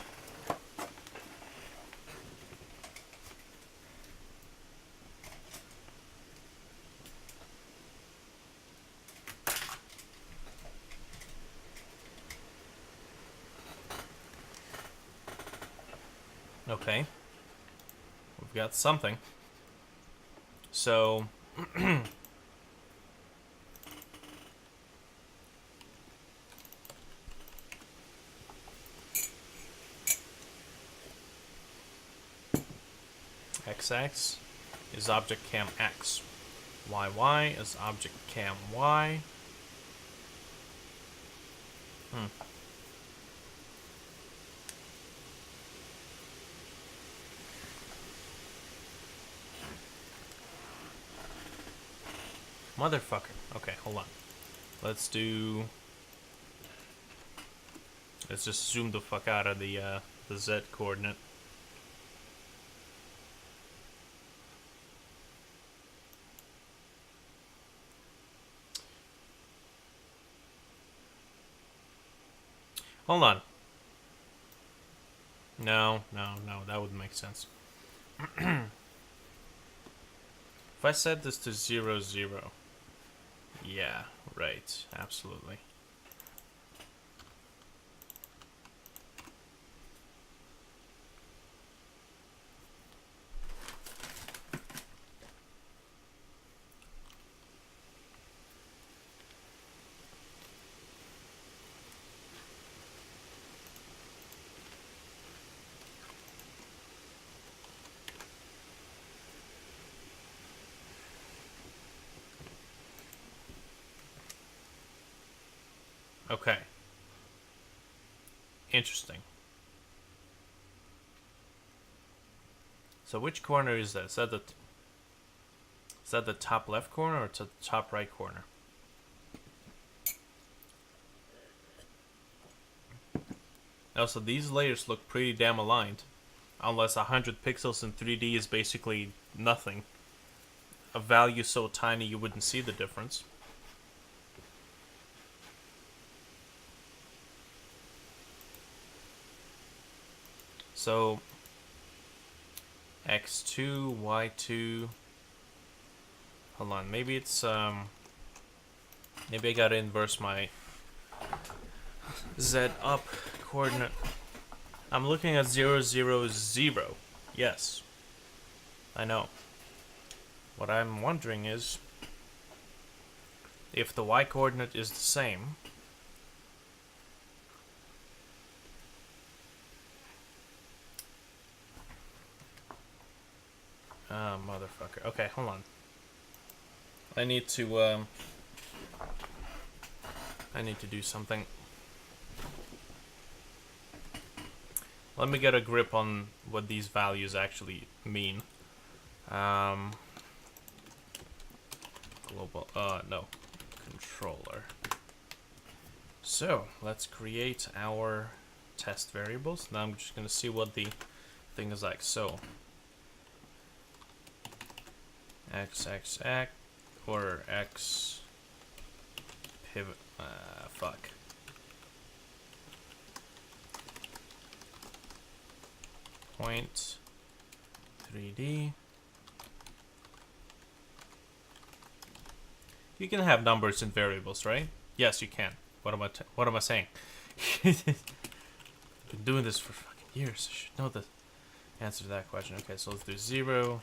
Okay. we've got something. So XX is object cam X. YY is object cam Y. Motherfucker. Okay, hold on. Let's just zoom the fuck out of the Z coordinate. Hold on. No, that wouldn't make sense. If I set this to 0, 0. Yeah, right, absolutely. Okay. Interesting. So which corner is that? Is that the top left corner or the top right corner? Also, these layers look pretty damn aligned. Unless 100 pixels in 3D is basically nothing. A value so tiny you wouldn't see the difference. So X2, Y2. Hold on, maybe it's maybe I gotta inverse my Z up coordinate. I'm looking at 0, 0, 0. Yes, I know. What I'm wondering is if the Y coordinate is the same. Motherfucker. Okay, hold on. I need to do something. Let me get a grip on what these values actually mean. Global, no, controller. So, let's create our test variables. Now I'm just gonna see what the thing is like. So, x or x pivot, fuck. Point 3D. You can have numbers and variables, right? Yes, you can. What am I saying? I've been doing this for fucking years. I should know the answer to that question. Okay, so let's do 0,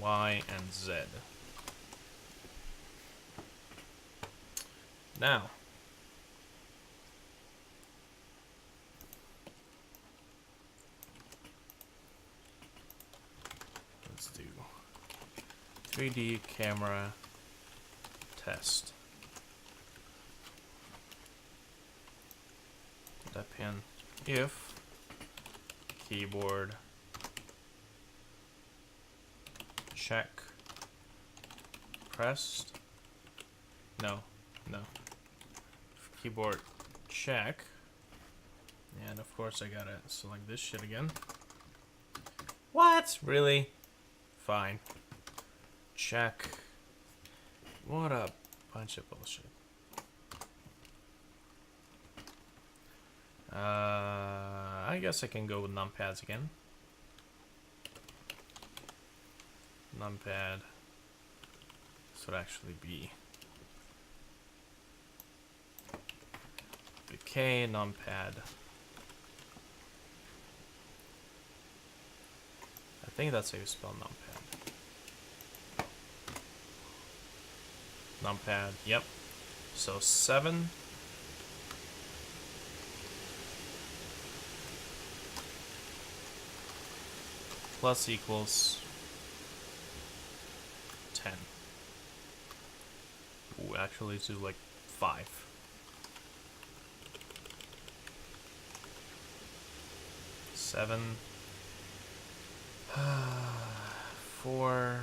Y, and Z. Now, let's do 3D camera test. That pin if keyboard check pressed. No. Keyboard check. And of course I gotta select this shit again. What? Really? Fine. Check. What a bunch of bullshit. I guess I can go with numpads again. Numpad. This would actually be K numpad think that's how you spell numpad. Numpad, yep. So 7 plus equals 10. Ooh, actually let's do like 5. Seven, 4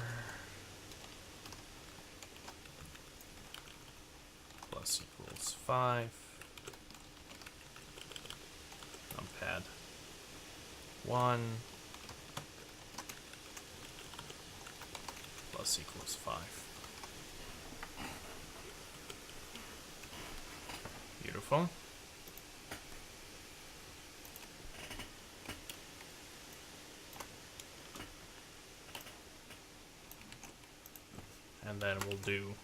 plus equals 5. Numpad 1 plus equals 5. Beautiful. And then we'll do...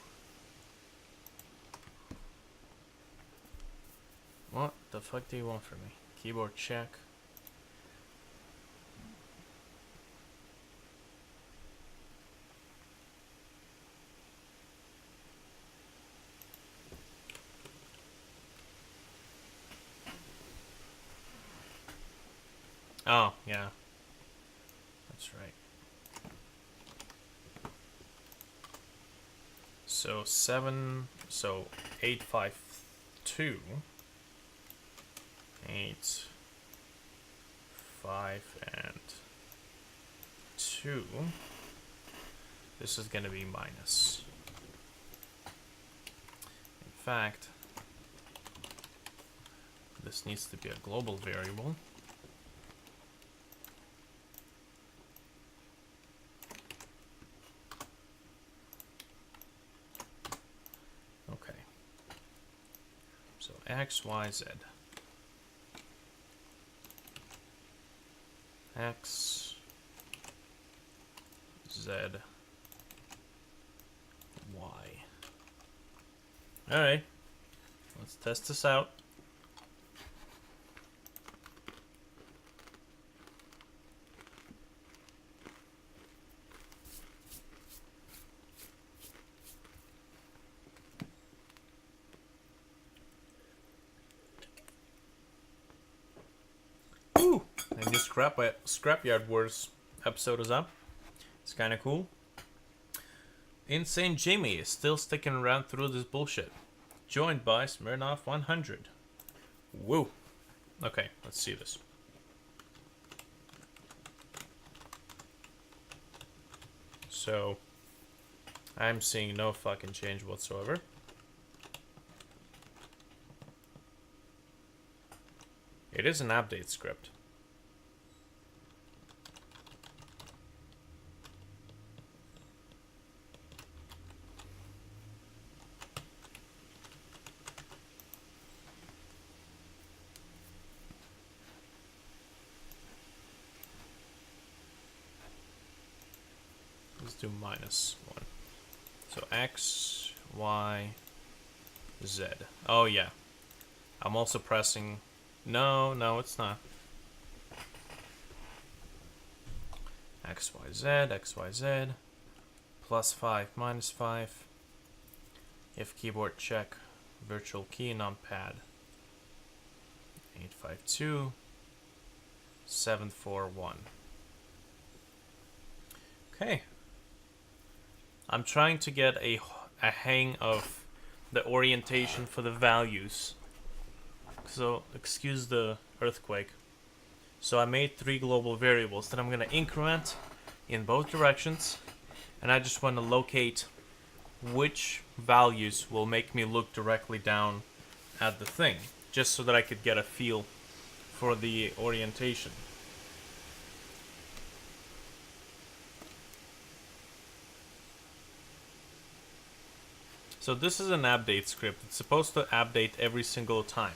What the fuck do you want from me? Keyboard check. Oh, yeah. That's right. So 852. 8, 5, and 2. This is going to be minus. In fact, this needs to be a global variable. Okay. So x, y, z. X, Z, Y. Alright, let's test this out. Ooh! And new Scrapyard Wars episode is up. It's kinda cool. Insane Jimmy is still sticking around through this bullshit. Joined by Smirnoff 100. Woo! Okay, let's see this. So, I'm seeing no fucking change whatsoever. It is an update script. Let's do minus 1. So X, Y, Z. Oh yeah. I'm also pressing... No, it's not. X, Y, Z, X, Y, Z. Plus 5, minus 5. If keyboard check, virtual key, numpad. 852, 741. Okay. I'm trying to get a hang of the orientation for the values. So, excuse the earthquake. So I made 3 global variables that I'm going to increment in both directions. And I just want to locate which values will make me look directly down at the thing. Just so that I could get a feel for the orientation. So this is an update script. It's supposed to update every single time.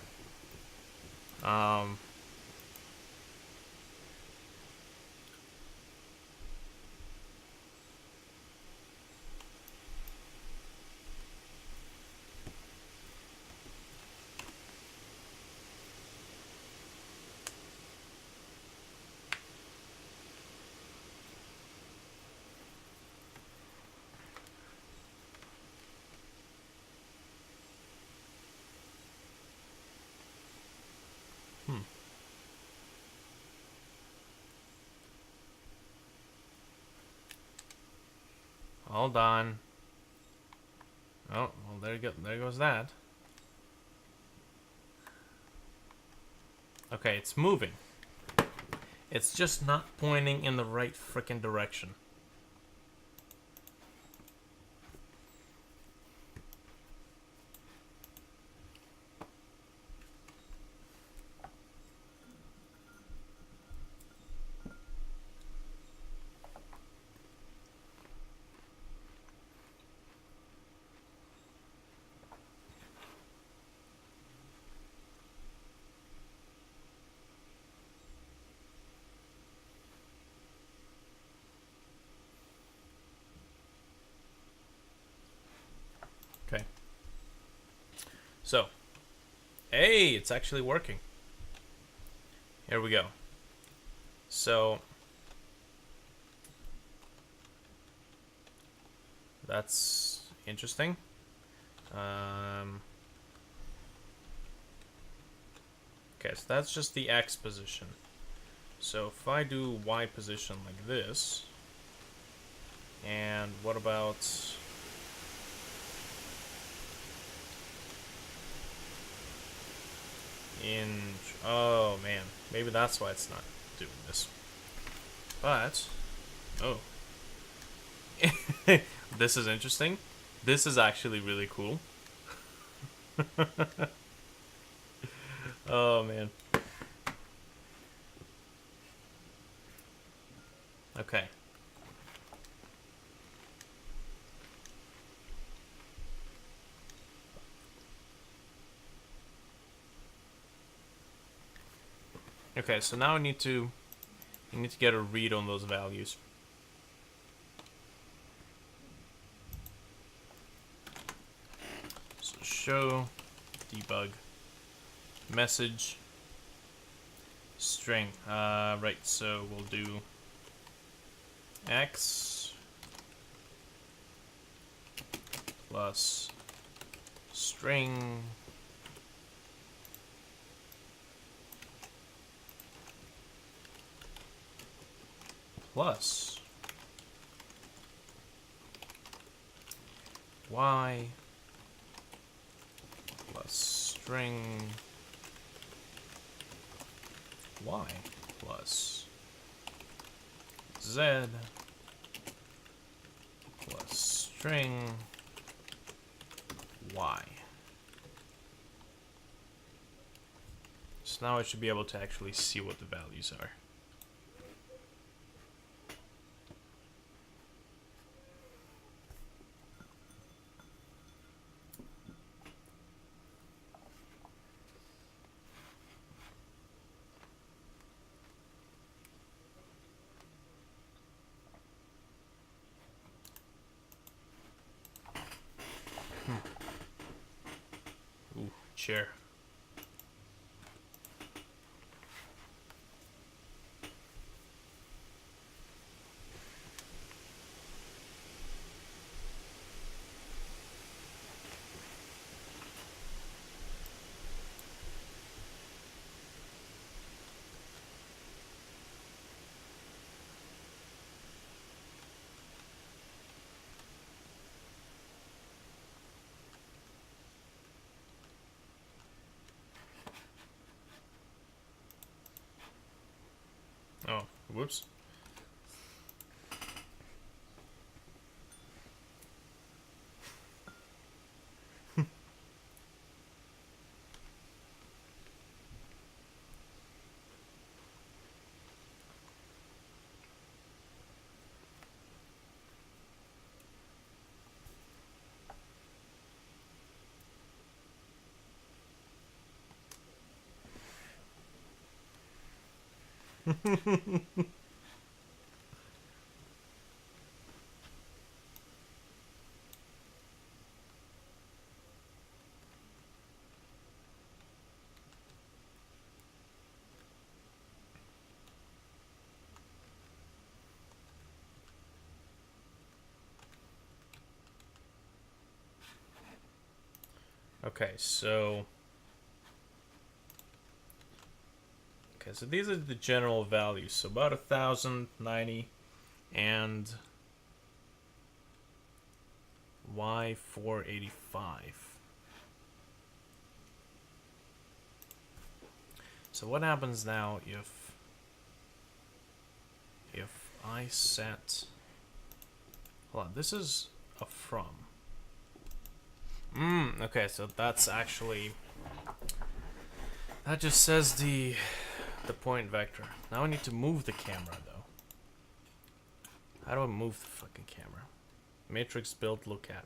Hold on. Oh, well, there goes that. Okay, it's moving. It's just not pointing in the right frickin' direction. Okay. So, hey, it's actually working. Here we go. So, that's interesting. Okay, so that's just the X position. So if I do Y position like this, and what about oh man, maybe that's why it's not doing this. But, oh. This is interesting. This is actually really cool. Oh man. Okay. Okay, so now I need to get a read on those values. So show debug message string. Right, so we'll do X plus string plus Y plus string Y plus Z plus string Y. So now I should be able to actually see what the values are. Ooh, chair. Oh, whoops. Okay, so these are the general values. So about 1,090 and Y485. So what happens now if I set... Hold on, this is a from. Okay, so that's actually... That just says the point vector. Now I need to move the camera, though. How do I move the fucking camera? Matrix build, look at.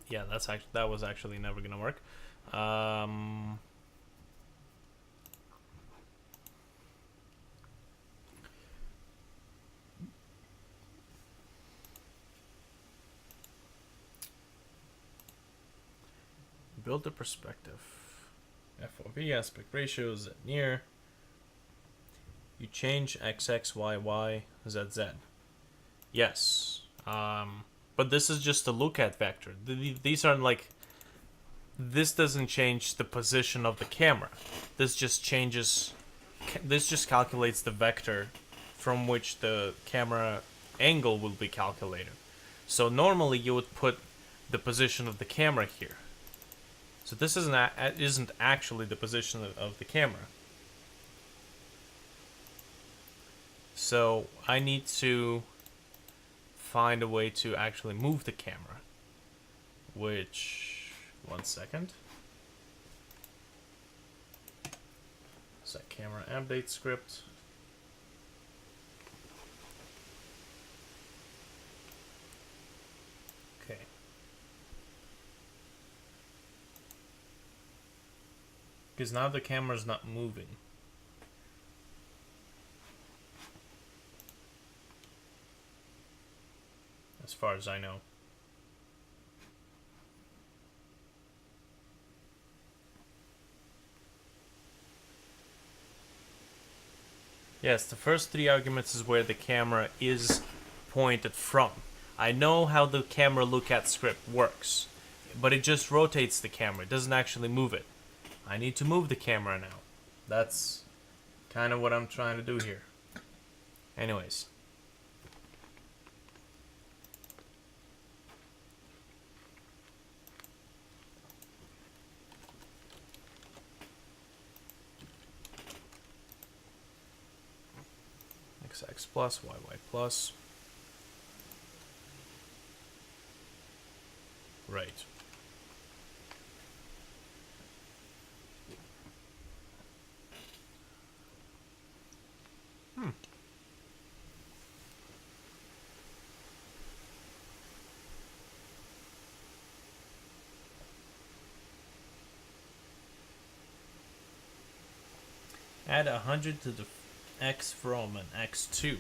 Yeah, that was actually never gonna work. Build the perspective. FOV, aspect ratios, near. You change XX, YY, ZZ. Yes. But this is just a look at vector. These aren't like... This doesn't change the position of the camera. This just changes... This just calculates the vector from which the camera angle will be calculated. So normally you would put the position of the camera here. So this isn't actually the position of the camera. So I need to find a way to actually move the camera. Which... One second. Set camera update script. Okay. Because now the camera's not moving. As far as I know. Yes, the first three arguments is where the camera is pointed from. I know how the camera look at script works, but it just rotates the camera. It doesn't actually move it. I need to move the camera now. That's kind of what I'm trying to do here. Anyways. XX plus, YY plus. Right. Add 100 to the X from an X2.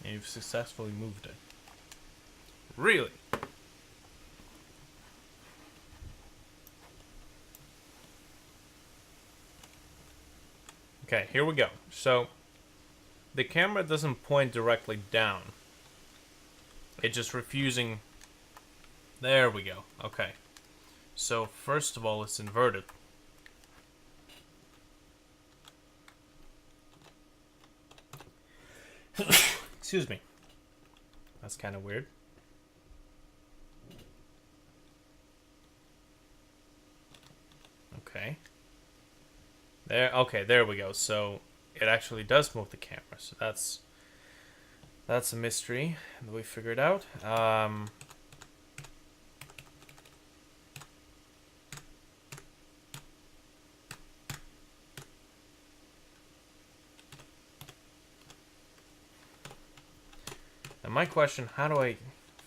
And you've successfully moved it. Really? Okay, here we go. So, the camera doesn't point directly down. It's just refusing... There we go. Okay. So, first of all, it's inverted. Excuse me. That's kind of weird. Okay. Okay, there we go. So it actually does move the camera. So that's a mystery that we figured out. And my question, how do I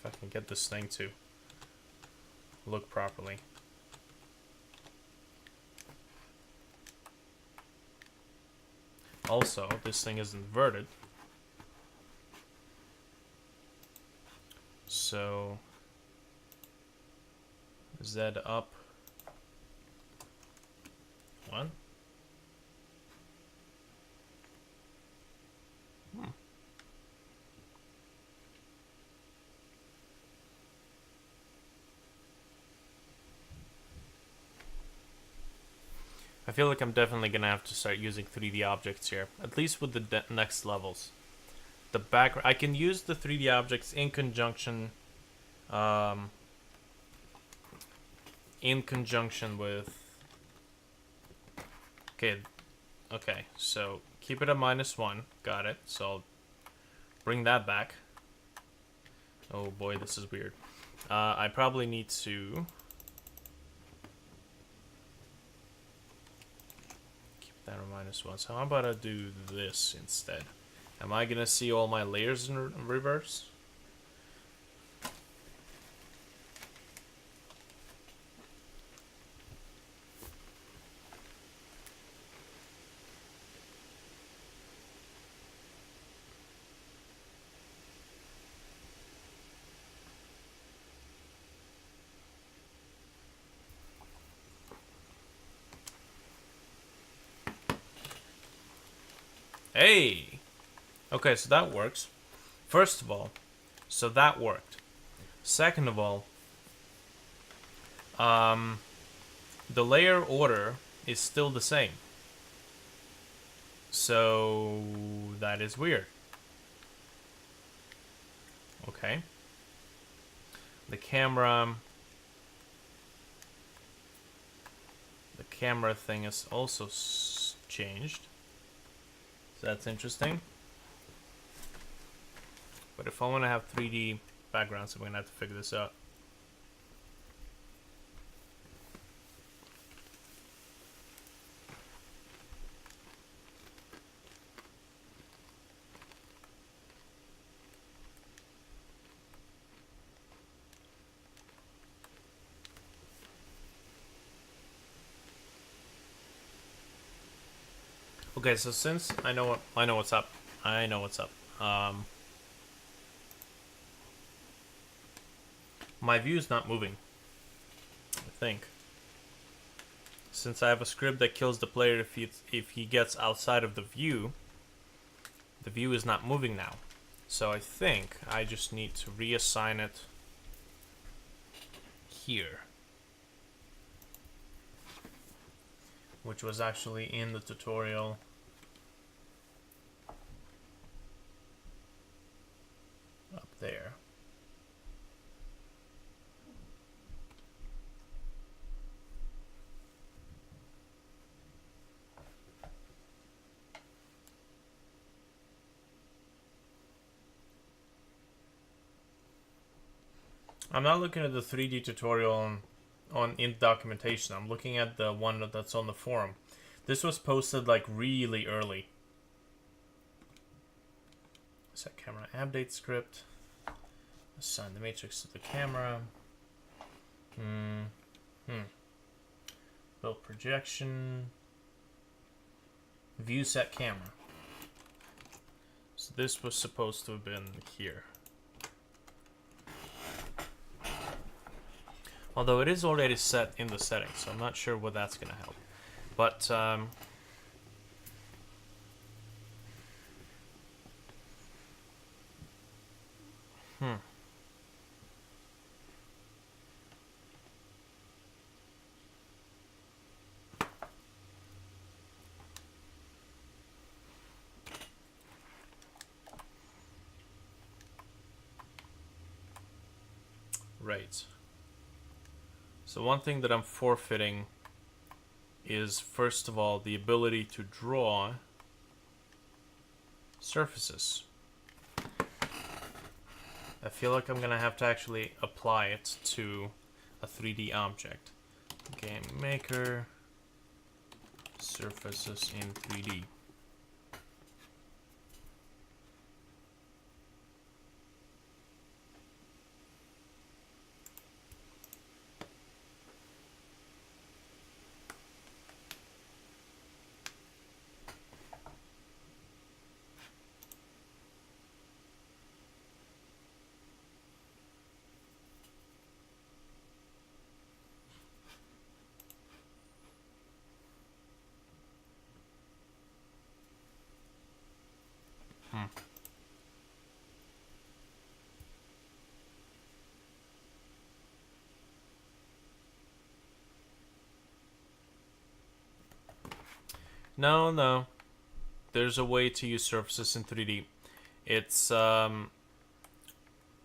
fucking get this thing to look properly? Also, this thing is inverted. So, Z up 1. I feel like I'm definitely gonna have to start using 3D objects here, at least with the next levels. the background. I can use the 3D objects in conjunction, um, with. Okay. So keep it at -1. Got it. So I'll bring that back. Oh boy, this is weird. I probably need to keep that at -1. So how about I do this instead? Am I gonna see all my layers in reverse? Hey! Okay, so that works. First of all, so that worked. Second of all, the layer order is still the same. So that is weird. Okay. The camera thing is also changed. So that's interesting. But if I want to have 3D backgrounds, I'm going to have to figure this out. Okay, so since I know what's up. My view is not moving, I think. Since I have a script that kills the player if he gets outside of the view is not moving now. So I think I just need to reassign it here, which was actually in the tutorial. Up there. I'm not looking at the 3D tutorial in documentation. I'm looking at the one that's on the forum. This was posted like really early. Set camera update script. Assign the matrix to the camera. Build projection. View set camera. So this was supposed to have been here. Although it is already set in the settings, so I'm not sure what that's going to help. But, Right. So one thing that I'm forfeiting is, first of all, the ability to draw surfaces. I feel like I'm gonna have to actually apply it to a 3D object. Game Maker, surfaces in 3D. No. There's a way to use surfaces in 3D. It's the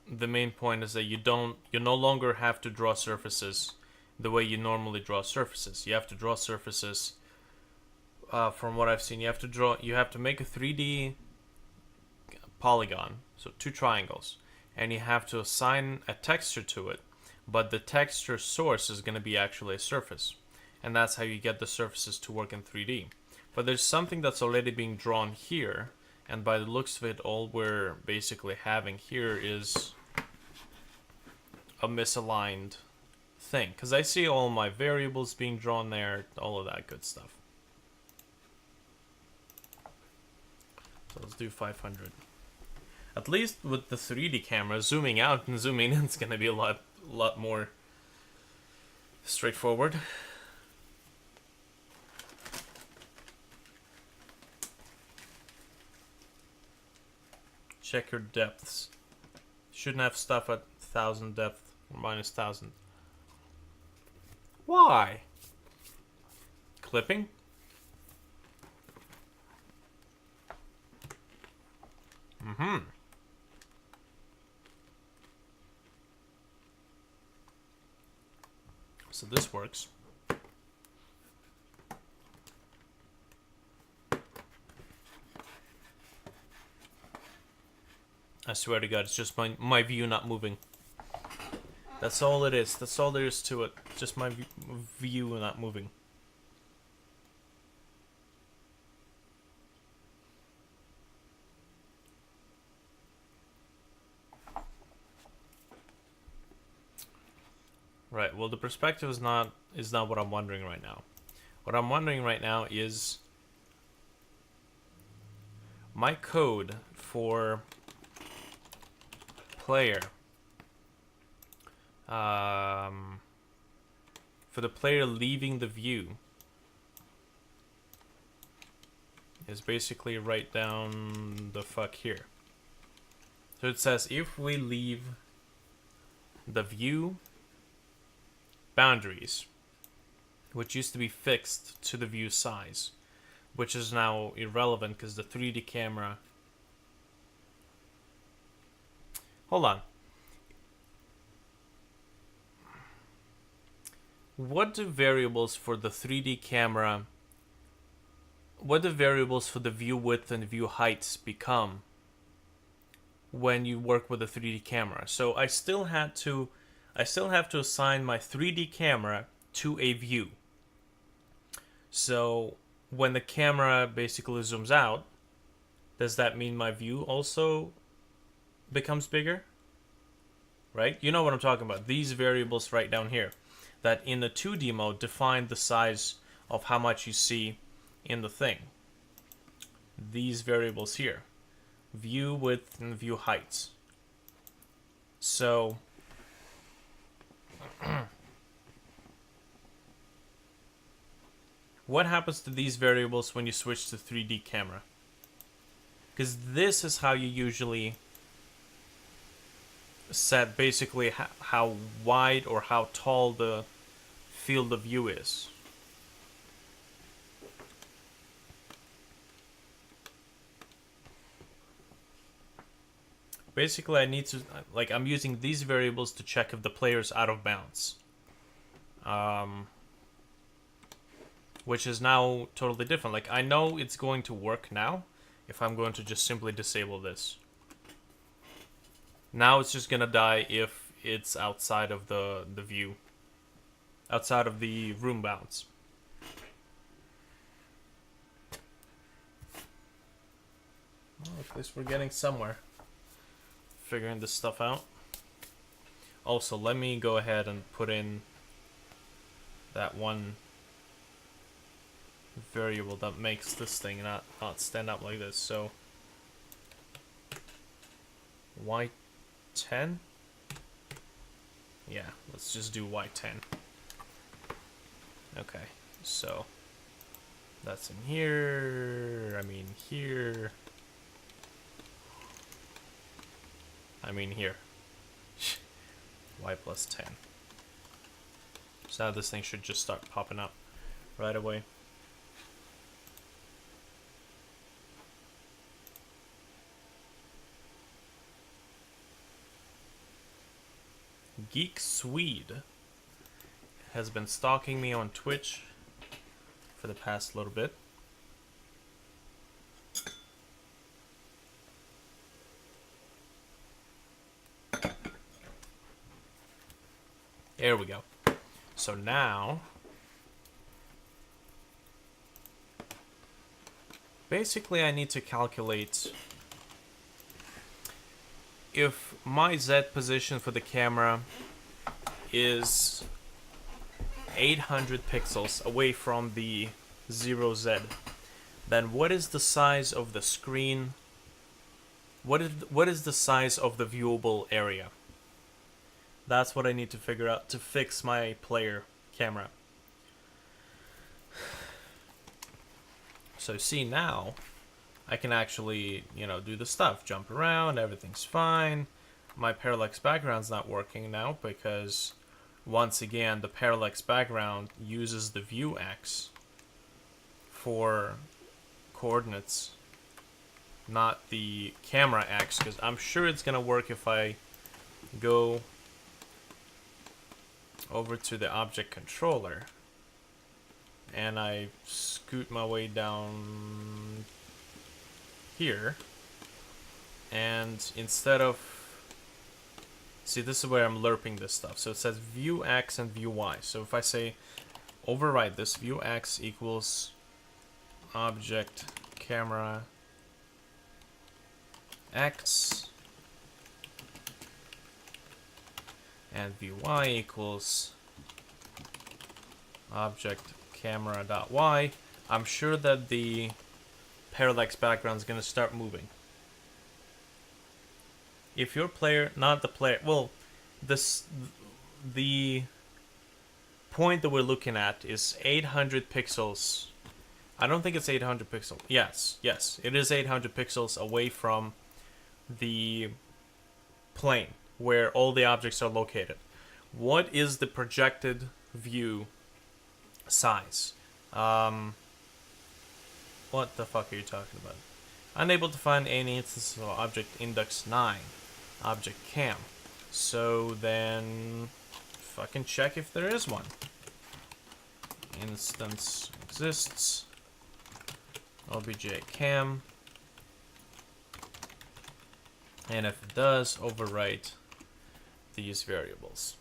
main point is that you no longer have to draw surfaces the way you normally draw surfaces. You have to draw surfaces. From what I've seen, you have to make a 3D polygon, so 2 triangles, and you have to assign a texture to it, but the texture source is going to be actually a surface, and that's how you get the surfaces to work in 3D. But there's something that's already being drawn here, and by the looks of it, all we're basically having here is a misaligned thing, because I see all my variables being drawn there, all of that good stuff. So let's do 500. At least with the 3D camera, zooming out and zooming in is going to be a lot more straightforward. Check your depths. Shouldn't have stuff at 1000 depth or minus 1000. Why? Clipping? Mm-hmm. So this works. I swear to God, it's just my view not moving. That's all it is. That's all there is to it. Just my view not moving. Right, well the perspective is not what I'm wondering right now. What I'm wondering right now is my code for player. For the player leaving the view is basically right down the fuck here. So it says if we leave the view boundaries, which used to be fixed to the view size, which is now irrelevant because the 3D camera... Hold on. What do variables for the 3D camera... What do variables for the view width and view heights become when you work with a 3D camera? So I still have to assign my 3D camera to a view. So when the camera basically zooms out, does that mean my view also becomes bigger? Right? You know what I'm talking about. These variables right down here that in the 2D mode define the size of how much you see in the thing. These variables here. View width and view heights. So what happens to these variables when you switch to 3D camera? Because this is how you usually set basically how wide or how tall the field of view is. Basically, I need to, like, I'm using these variables to check if the player's out of bounds. Which is now totally different. Like, I know it's going to work now if I'm going to just simply disable this. Now it's just gonna die if it's outside of the view. Outside of the room bounds. Well, at least we're getting somewhere. Figuring this stuff out. Also, let me go ahead and put in that one variable that makes this thing not stand up like this. So y10. Yeah, let's just do y10. Okay, so that's in here. I mean here. I mean here. Y plus 10. So now this thing should just start popping up right away. Geek Swede has been stalking me on Twitch for the past little bit. There we go. So now, basically I need to calculate if my Z position for the camera is 800 pixels away from the 0Z, then what is the size of the screen? What is the size of the viewable area? That's what I need to figure out to fix my player camera. So see, now I can actually, do the stuff, jump around, everything's fine. My parallax background's not working now because, once again, the parallax background uses the view X for coordinates, not the camera X, because I'm sure it's gonna work if I go over to the object controller and I scoot my way down here, and instead of, see, this is where I'm lerping this stuff. So it says view X and view Y. So if I say override this, view X equals object camera X, and view Y equals object camera dot Y, I'm sure that the parallax background is going to start moving. If your player, not the player, well, the point that we're looking at is 800 pixels. I don't think it's 800 pixels. Yes, it is 800 pixels away from the plane where all the objects are located. What is the projected view size? What the fuck are you talking about? Unable to find any instances of object index 9. Object cam. So then, fucking check if there is one. Instance exists. obj cam. And if it does, overwrite these variables.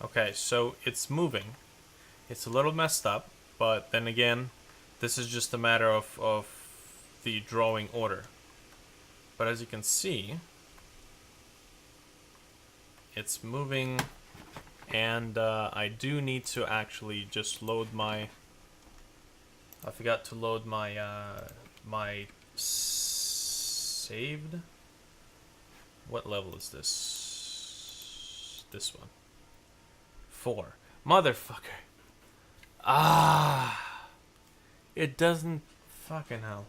Okay, so it's moving. It's a little messed up, but then again, this is just a matter of the drawing order. But as you can see, it's moving, and I do need to actually just load my... I forgot to load my my saved. What level is this? This one. 4. Motherfucker. Ah. It doesn't... Fucking hell.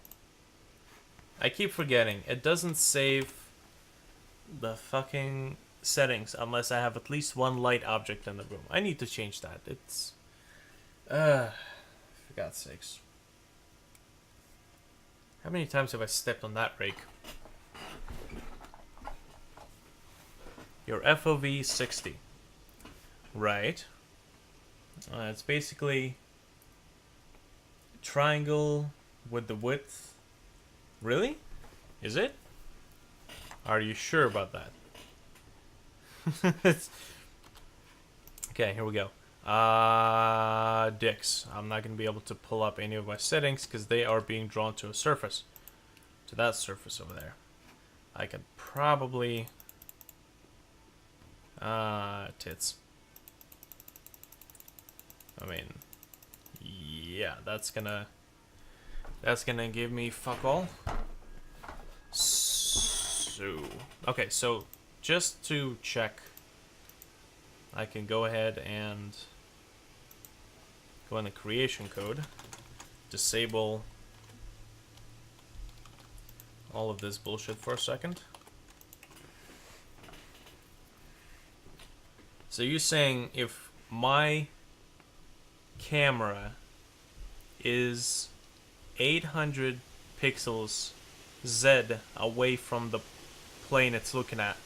I keep forgetting. It doesn't save the fucking settings unless I have at least one light object in the room. I need to change that. It's... for God's sakes. How many times have I stepped on that rake? Your FOV 60. Right. It's basically triangle with the width. Really? Is it? Are you sure about that? Okay, here we go. Dicks. I'm not going to be able to pull up any of my settings because they are being drawn to a surface. To that surface over there. I can probably... tits. I mean, yeah, that's gonna give me fuck all. So, okay, so just to check, I can go ahead and go in the creation code, disable all of this bullshit for a second. So you're saying if my camera is 800 pixels Z away from the plane it's looking at,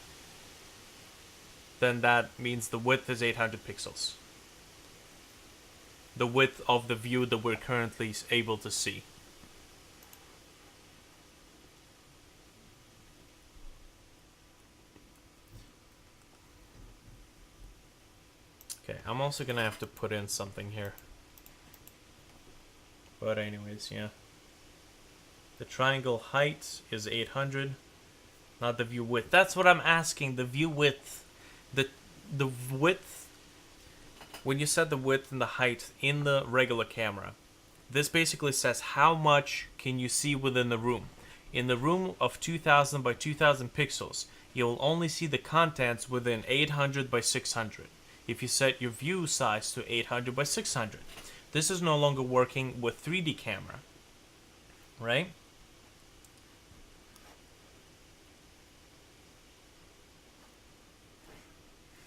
then that means the width is 800 pixels. The width of the view that we're currently able to see. Okay, I'm also gonna have to put in something here. But anyways, yeah. The triangle height is 800, not the view width. That's what I'm asking, the view width. The width, when you set the width and the height in the regular camera, this basically says how much can you see within the room. In the room of 2000 by 2000 pixels, you'll only see the contents within 800 by 600. If you set your view size to 800 by 600. This is no longer working with 3D camera, right?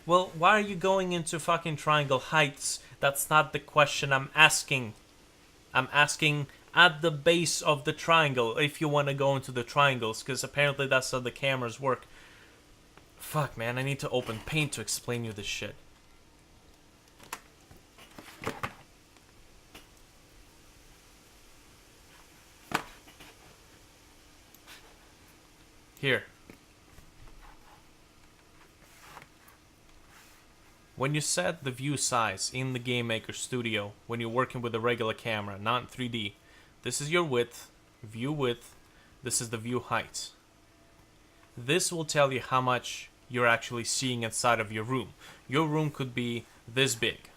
Well, why are you going into fucking triangle heights? That's not the question I'm asking. I'm asking at the base of the triangle, if you want to go into the triangles, because apparently that's how the cameras work. Fuck, man, I need to open Paint to explain you this shit. Here. When you set the view size in the Game Maker Studio, when you're working with a regular camera, not 3D, this is your width, view width, this is the view height. This will tell you how much you're actually seeing inside of your room. Your room could be this big.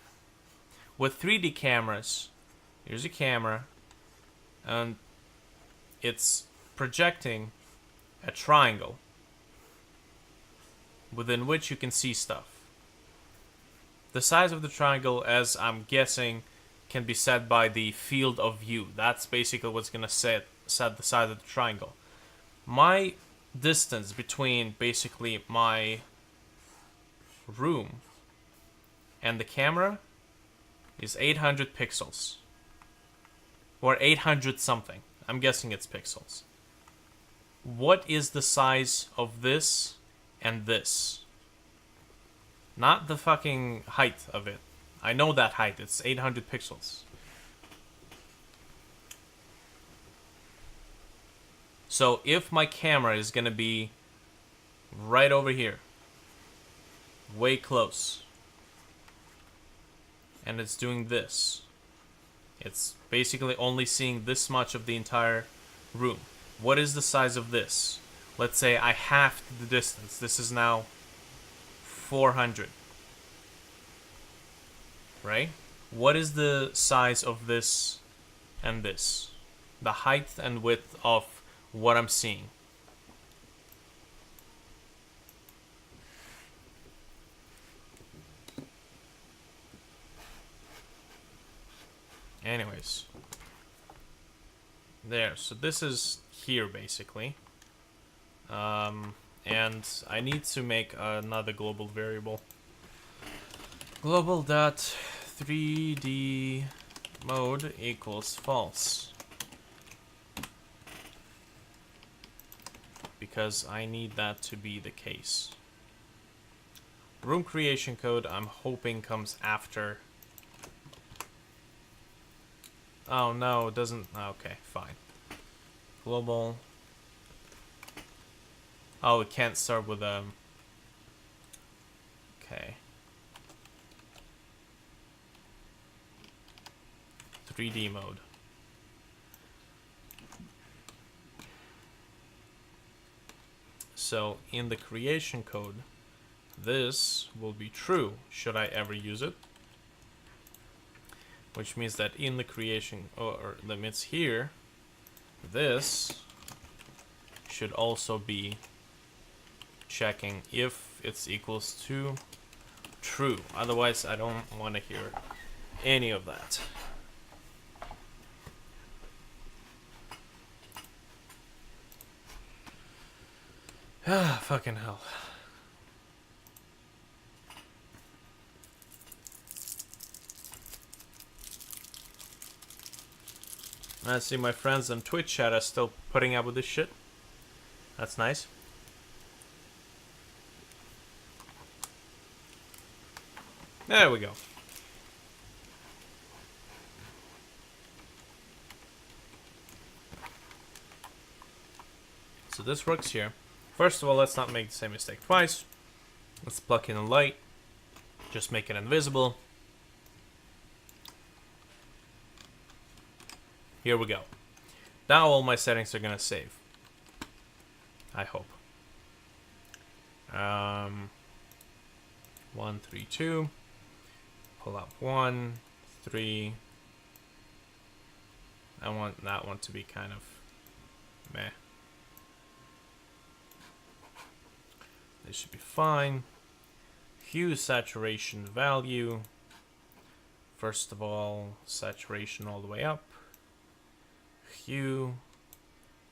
With 3D cameras, here's a camera, and it's projecting a triangle within which you can see stuff. The size of the triangle, as I'm guessing, can be set by the field of view. That's basically what's going to set the size of the triangle. My distance between basically my room and the camera is 800 pixels. Or 800 something. I'm guessing it's pixels. What is the size of this and this? Not the fucking height of it. I know that height. It's 800 pixels. So if my camera is going to be right over here, way close, and it's doing this, it's basically only seeing this much of the entire room. What is the size of this? Let's say I halved the distance. This is now 400. Right? What is the size of this and this? The height and width of what I'm seeing. Anyways. There. So this is here basically. And I need to make another global variable. Global.3D mode equals false. Because I need that to be the case. Room creation code, I'm hoping, comes after. Oh no, it doesn't. Okay, fine. Global. Oh, it can't start with okay. 3D mode. So in the creation code, this will be true should I ever use it. Which means that in the creation or limits here, this should also be checking if it's equals to true. Otherwise, I don't want to hear any of that. Ah, fucking hell. I see my friends on Twitch chat are still putting up with this shit. That's nice. There we go. So this works here. First of all, let's not make the same mistake twice. Let's plug in a light. Just make it invisible. Here we go. Now all my settings are gonna save. I hope. 1, 3, 2. Pull up 1, 3. I want that one to be kind of meh. This should be fine. Hue, saturation, value. First of all, saturation all the way up. Hue.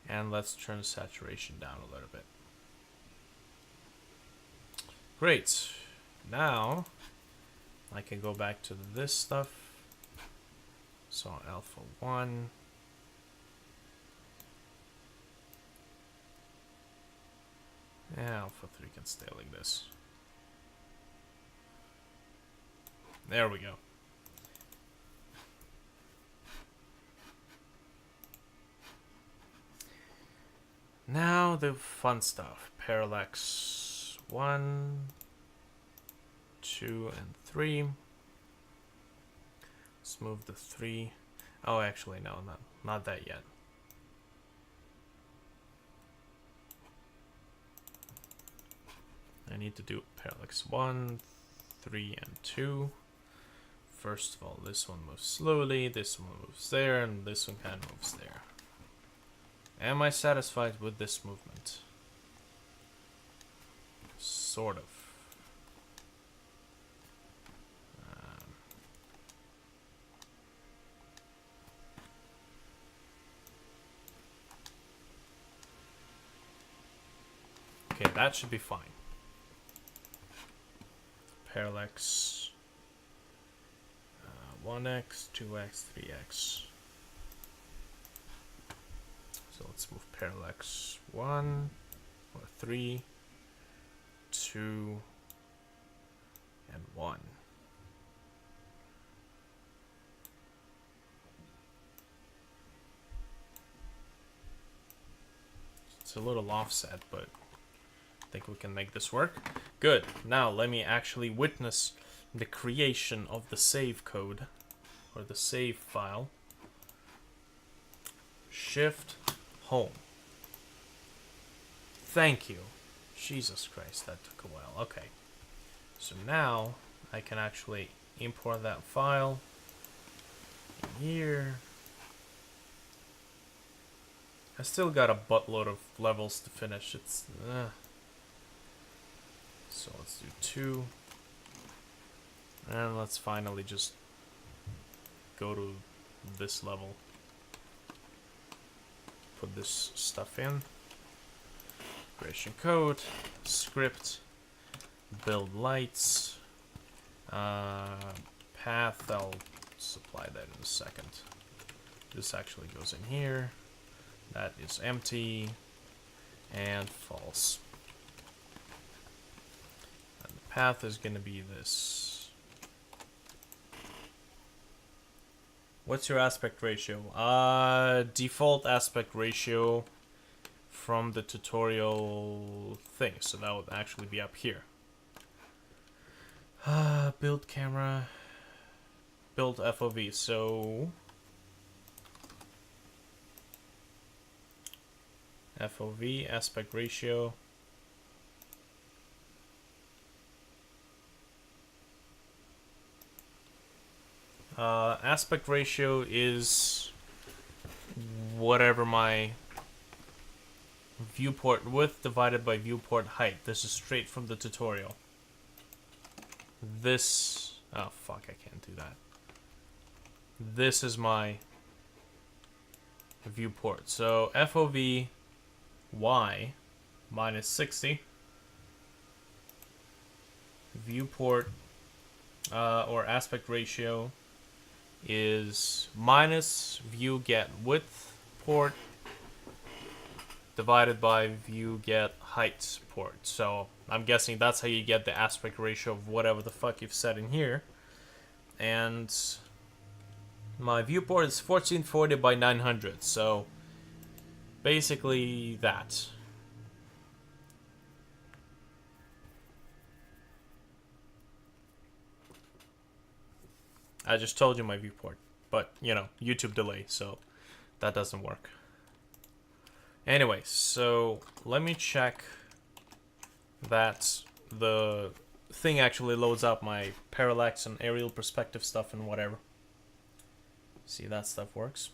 And let's turn saturation down a little bit. Great. Now, I can go back to this stuff. So alpha 1. Yeah, alpha 3 can stay like this. There we go. Now the fun stuff. Parallax 1, 2, and 3. Let's move the 3. Oh, actually, no, not that yet. I need to do parallax 1, 3, and 2. First of all, this one moves slowly, this one moves there, and this one kind of moves there. Am I satisfied with this movement? Sort of. Okay, that should be fine. Parallax 1x, 2x, 3x. So let's move parallax 1 or 3, 2, and 1. It's a little offset, but I think we can make this work. Good. Now let me actually witness the creation of the save code or the save file. Shift home. Thank you. Jesus Christ, that took a while. Okay. So now I can actually import that file in here. I still got a buttload of levels to finish. It's so let's do 2. And let's finally just go to this level. Put this stuff in. Creation code, script, build lights, path, I'll supply that in a second. This actually goes in here. That is empty and false. And the path is going to be this. What's your aspect ratio? Default aspect ratio from the tutorial thing. So that would actually be up here. Build camera. Build FOV. So FOV, aspect ratio. Aspect ratio is whatever my viewport width divided by viewport height. This is straight from the tutorial. This... oh, fuck, I can't do that. This is my viewport. So FOV Y minus 60. Viewport or aspect ratio is minus view get width port divided by view get height port. So I'm guessing that's how you get the aspect ratio of whatever the fuck you've set in here. And my viewport is 1440 by 900, so basically that. I just told you my viewport, but you know, YouTube delay, so that doesn't work. Anyway, so let me check that the thing actually loads up my parallax and aerial perspective stuff and whatever. See, that stuff works.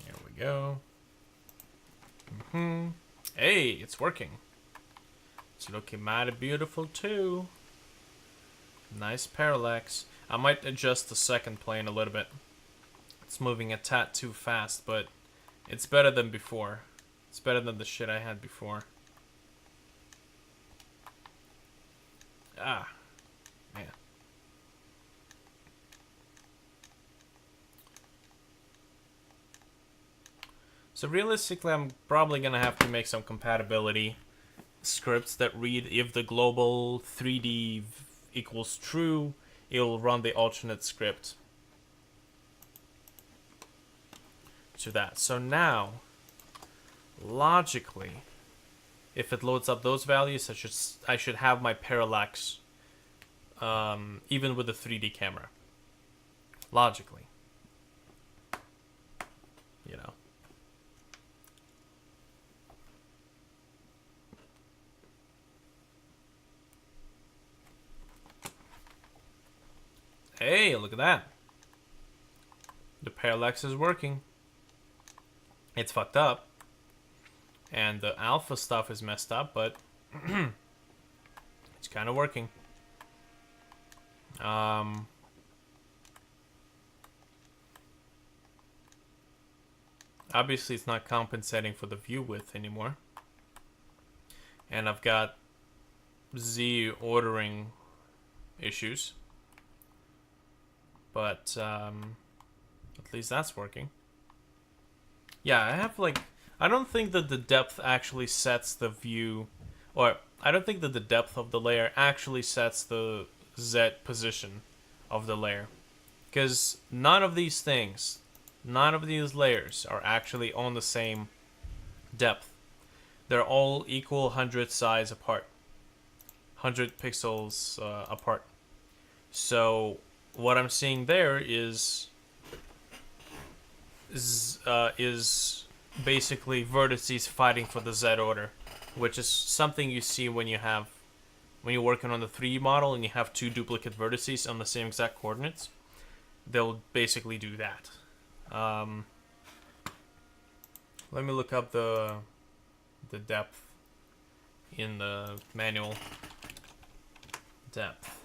Here we go. Hey, it's working. It's looking mighty beautiful too. Nice parallax. I might adjust the second plane a little bit. It's moving a tad too fast, but it's better than before. It's better than the shit I had before. Ah, man. So realistically, I'm probably gonna have to make some compatibility scripts that read if the global 3D equals true, it'll run the alternate script to that. So now, logically, if it loads up those values, I should have my parallax even with the 3D camera. Logically. You know. Hey, look at that. The parallax is working. It's fucked up. And the alpha stuff is messed up, but it's kind of working. Obviously, it's not compensating for the view width anymore. And I've got Z ordering issues. But at least that's working. Yeah, I have like... I don't think that the depth actually sets the view... Or, I don't think that the depth of the layer actually sets the Z position of the layer. Because none of these things, none of these layers are actually on the same depth. They're all equal 100 size apart. 100 pixels apart. So... what I'm seeing there is basically vertices fighting for the Z order, which is something you see when you're working on the 3D model and you have two duplicate vertices on the same exact coordinates. They'll basically do that. Let me look up the depth in the manual. Depth.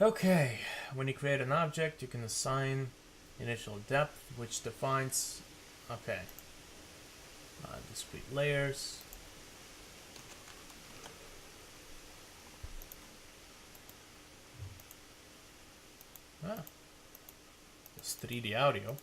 Okay, when you create an object, you can assign initial depth, which defines, okay, discrete layers. It's 3D audio.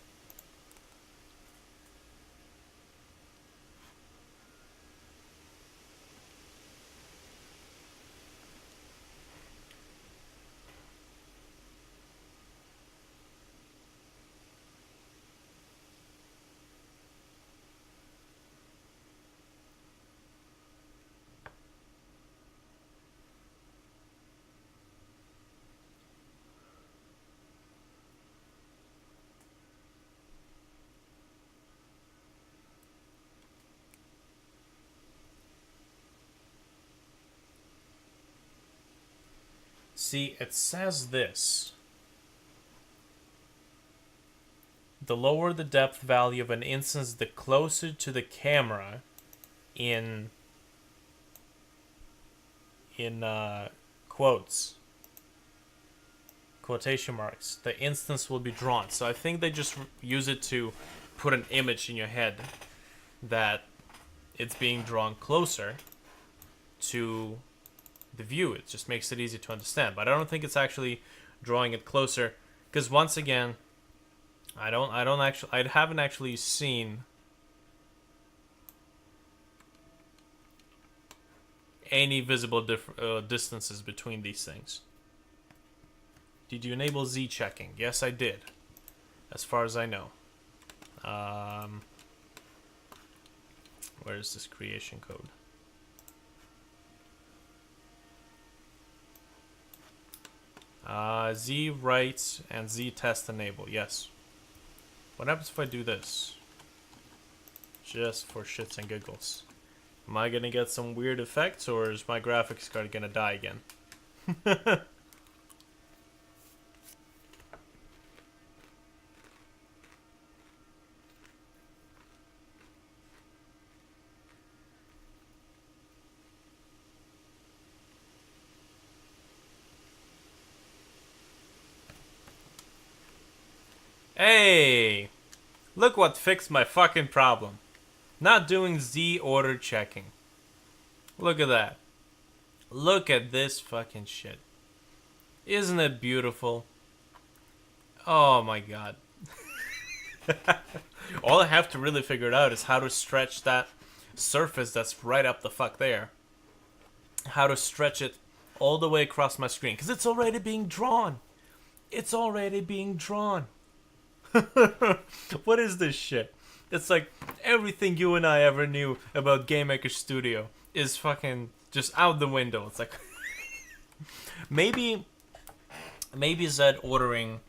See, it says this. the lower the depth value of an instance, the closer to the camera in quotes, quotation marks, the instance will be drawn. So I think they just use it to put an image in your head that it's being drawn closer to the view. It just makes it easy to understand. But I don't think it's actually drawing it closer, because once again, I haven't actually seen any visible distances between these things. Did you enable Z checking? Yes, I did, as far as I know. Where is this creation code? Z write and Z test enable. Yes. What happens if I do this? Just for shits and giggles. Am I gonna get some weird effects, or is my graphics card gonna die again? Hey! Look what fixed my fucking problem. Not doing Z order checking. Look at that. Look at this fucking shit. Isn't it beautiful? Oh my god. All I have to really figure out is how to stretch that surface that's right up the fuck there. How to stretch it all the way across my screen. Because it's already being drawn. It's already being drawn. What is this shit? It's like everything you and I ever knew about Game Maker Studio is fucking just out the window. It's like maybe Z ordering,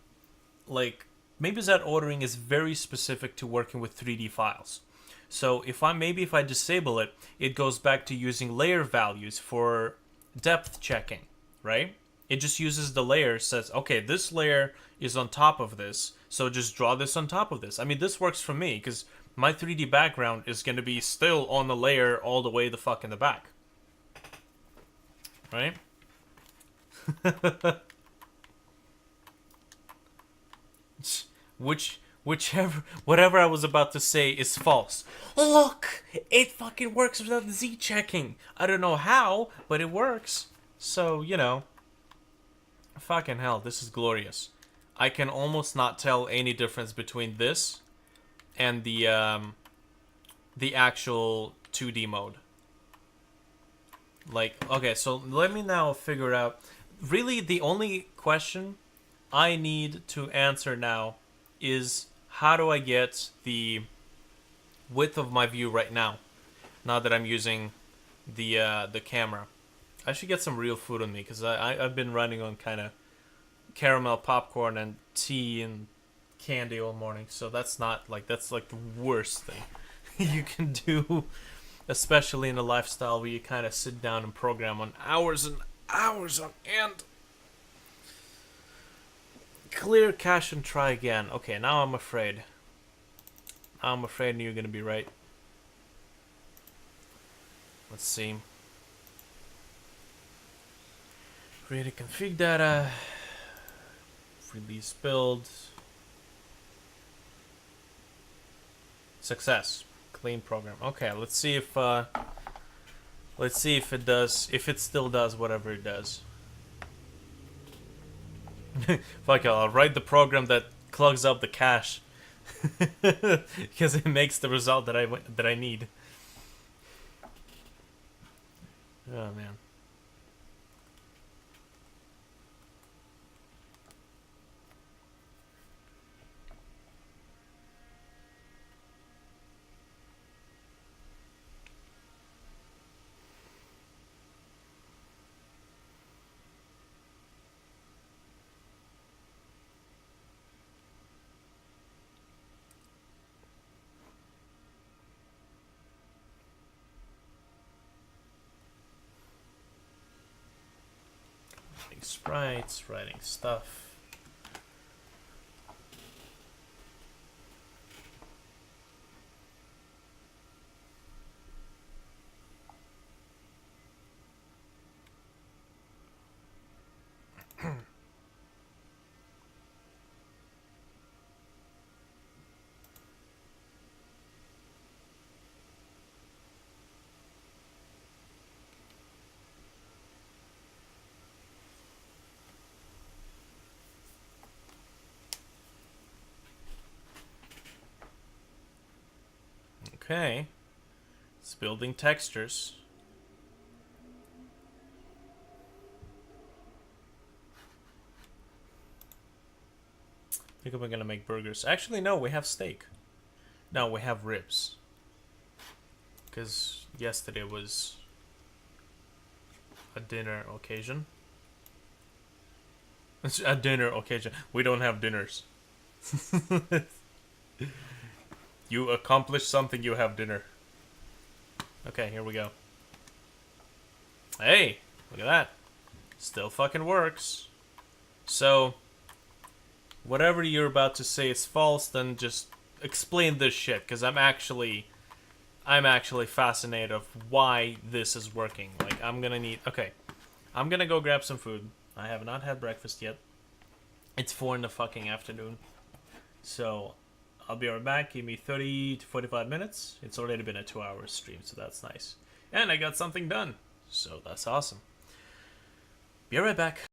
like maybe Z ordering is very specific to working with 3D files. So if I disable it, it goes back to using layer values for depth checking, right? It just uses the layer, says, okay, this layer is on top of this, so just draw this on top of this. I mean, this works for me, because my 3D background is going to be still on the layer all the way the fuck in the back. Right? Whatever I was about to say is false. Look! It fucking works without Z checking. I don't know how, but it works. So, you know. Fucking hell, this is glorious. I can almost not tell any difference between this and the actual 2D mode. Like, okay, so let me now figure out. Really, the only question I need to answer now is how do I get the width of my view right now? Now that I'm using the camera. I should get some real food on me, because I've been running on kind of caramel popcorn and tea and candy all morning. So that's like the worst thing you can do, especially in a lifestyle where you kind of sit down and program on hours and hours on end. Clear cache and try again. Okay, now I'm afraid. I'm afraid you're gonna be right. Let's see. Create a config data. Release build. Success. Clean program. Okay, let's see if it does, if it still does whatever it does. Fuck it, I'll write the program that clogs up the cache. Because it makes the result that I need. Oh man. Writing sprites, writing stuff. Okay. It's building textures. I think we're gonna make burgers. Actually, no, we have steak. No, we have ribs. Because yesterday was a dinner occasion. It's a dinner occasion. We don't have dinners. You accomplish something, you have dinner. Okay, here we go. Hey, look at that. Still fucking works. So, whatever you're about to say is false, then just explain this shit, because I'm actually fascinated of why this is working. Like, I'm gonna go grab some food. I have not had breakfast yet. It's 4 in the fucking afternoon. So, I'll be right back. Give me 30 to 45 minutes. It's already been a 2-hour stream, so that's nice. And I got something done. So, that's awesome. Be right back.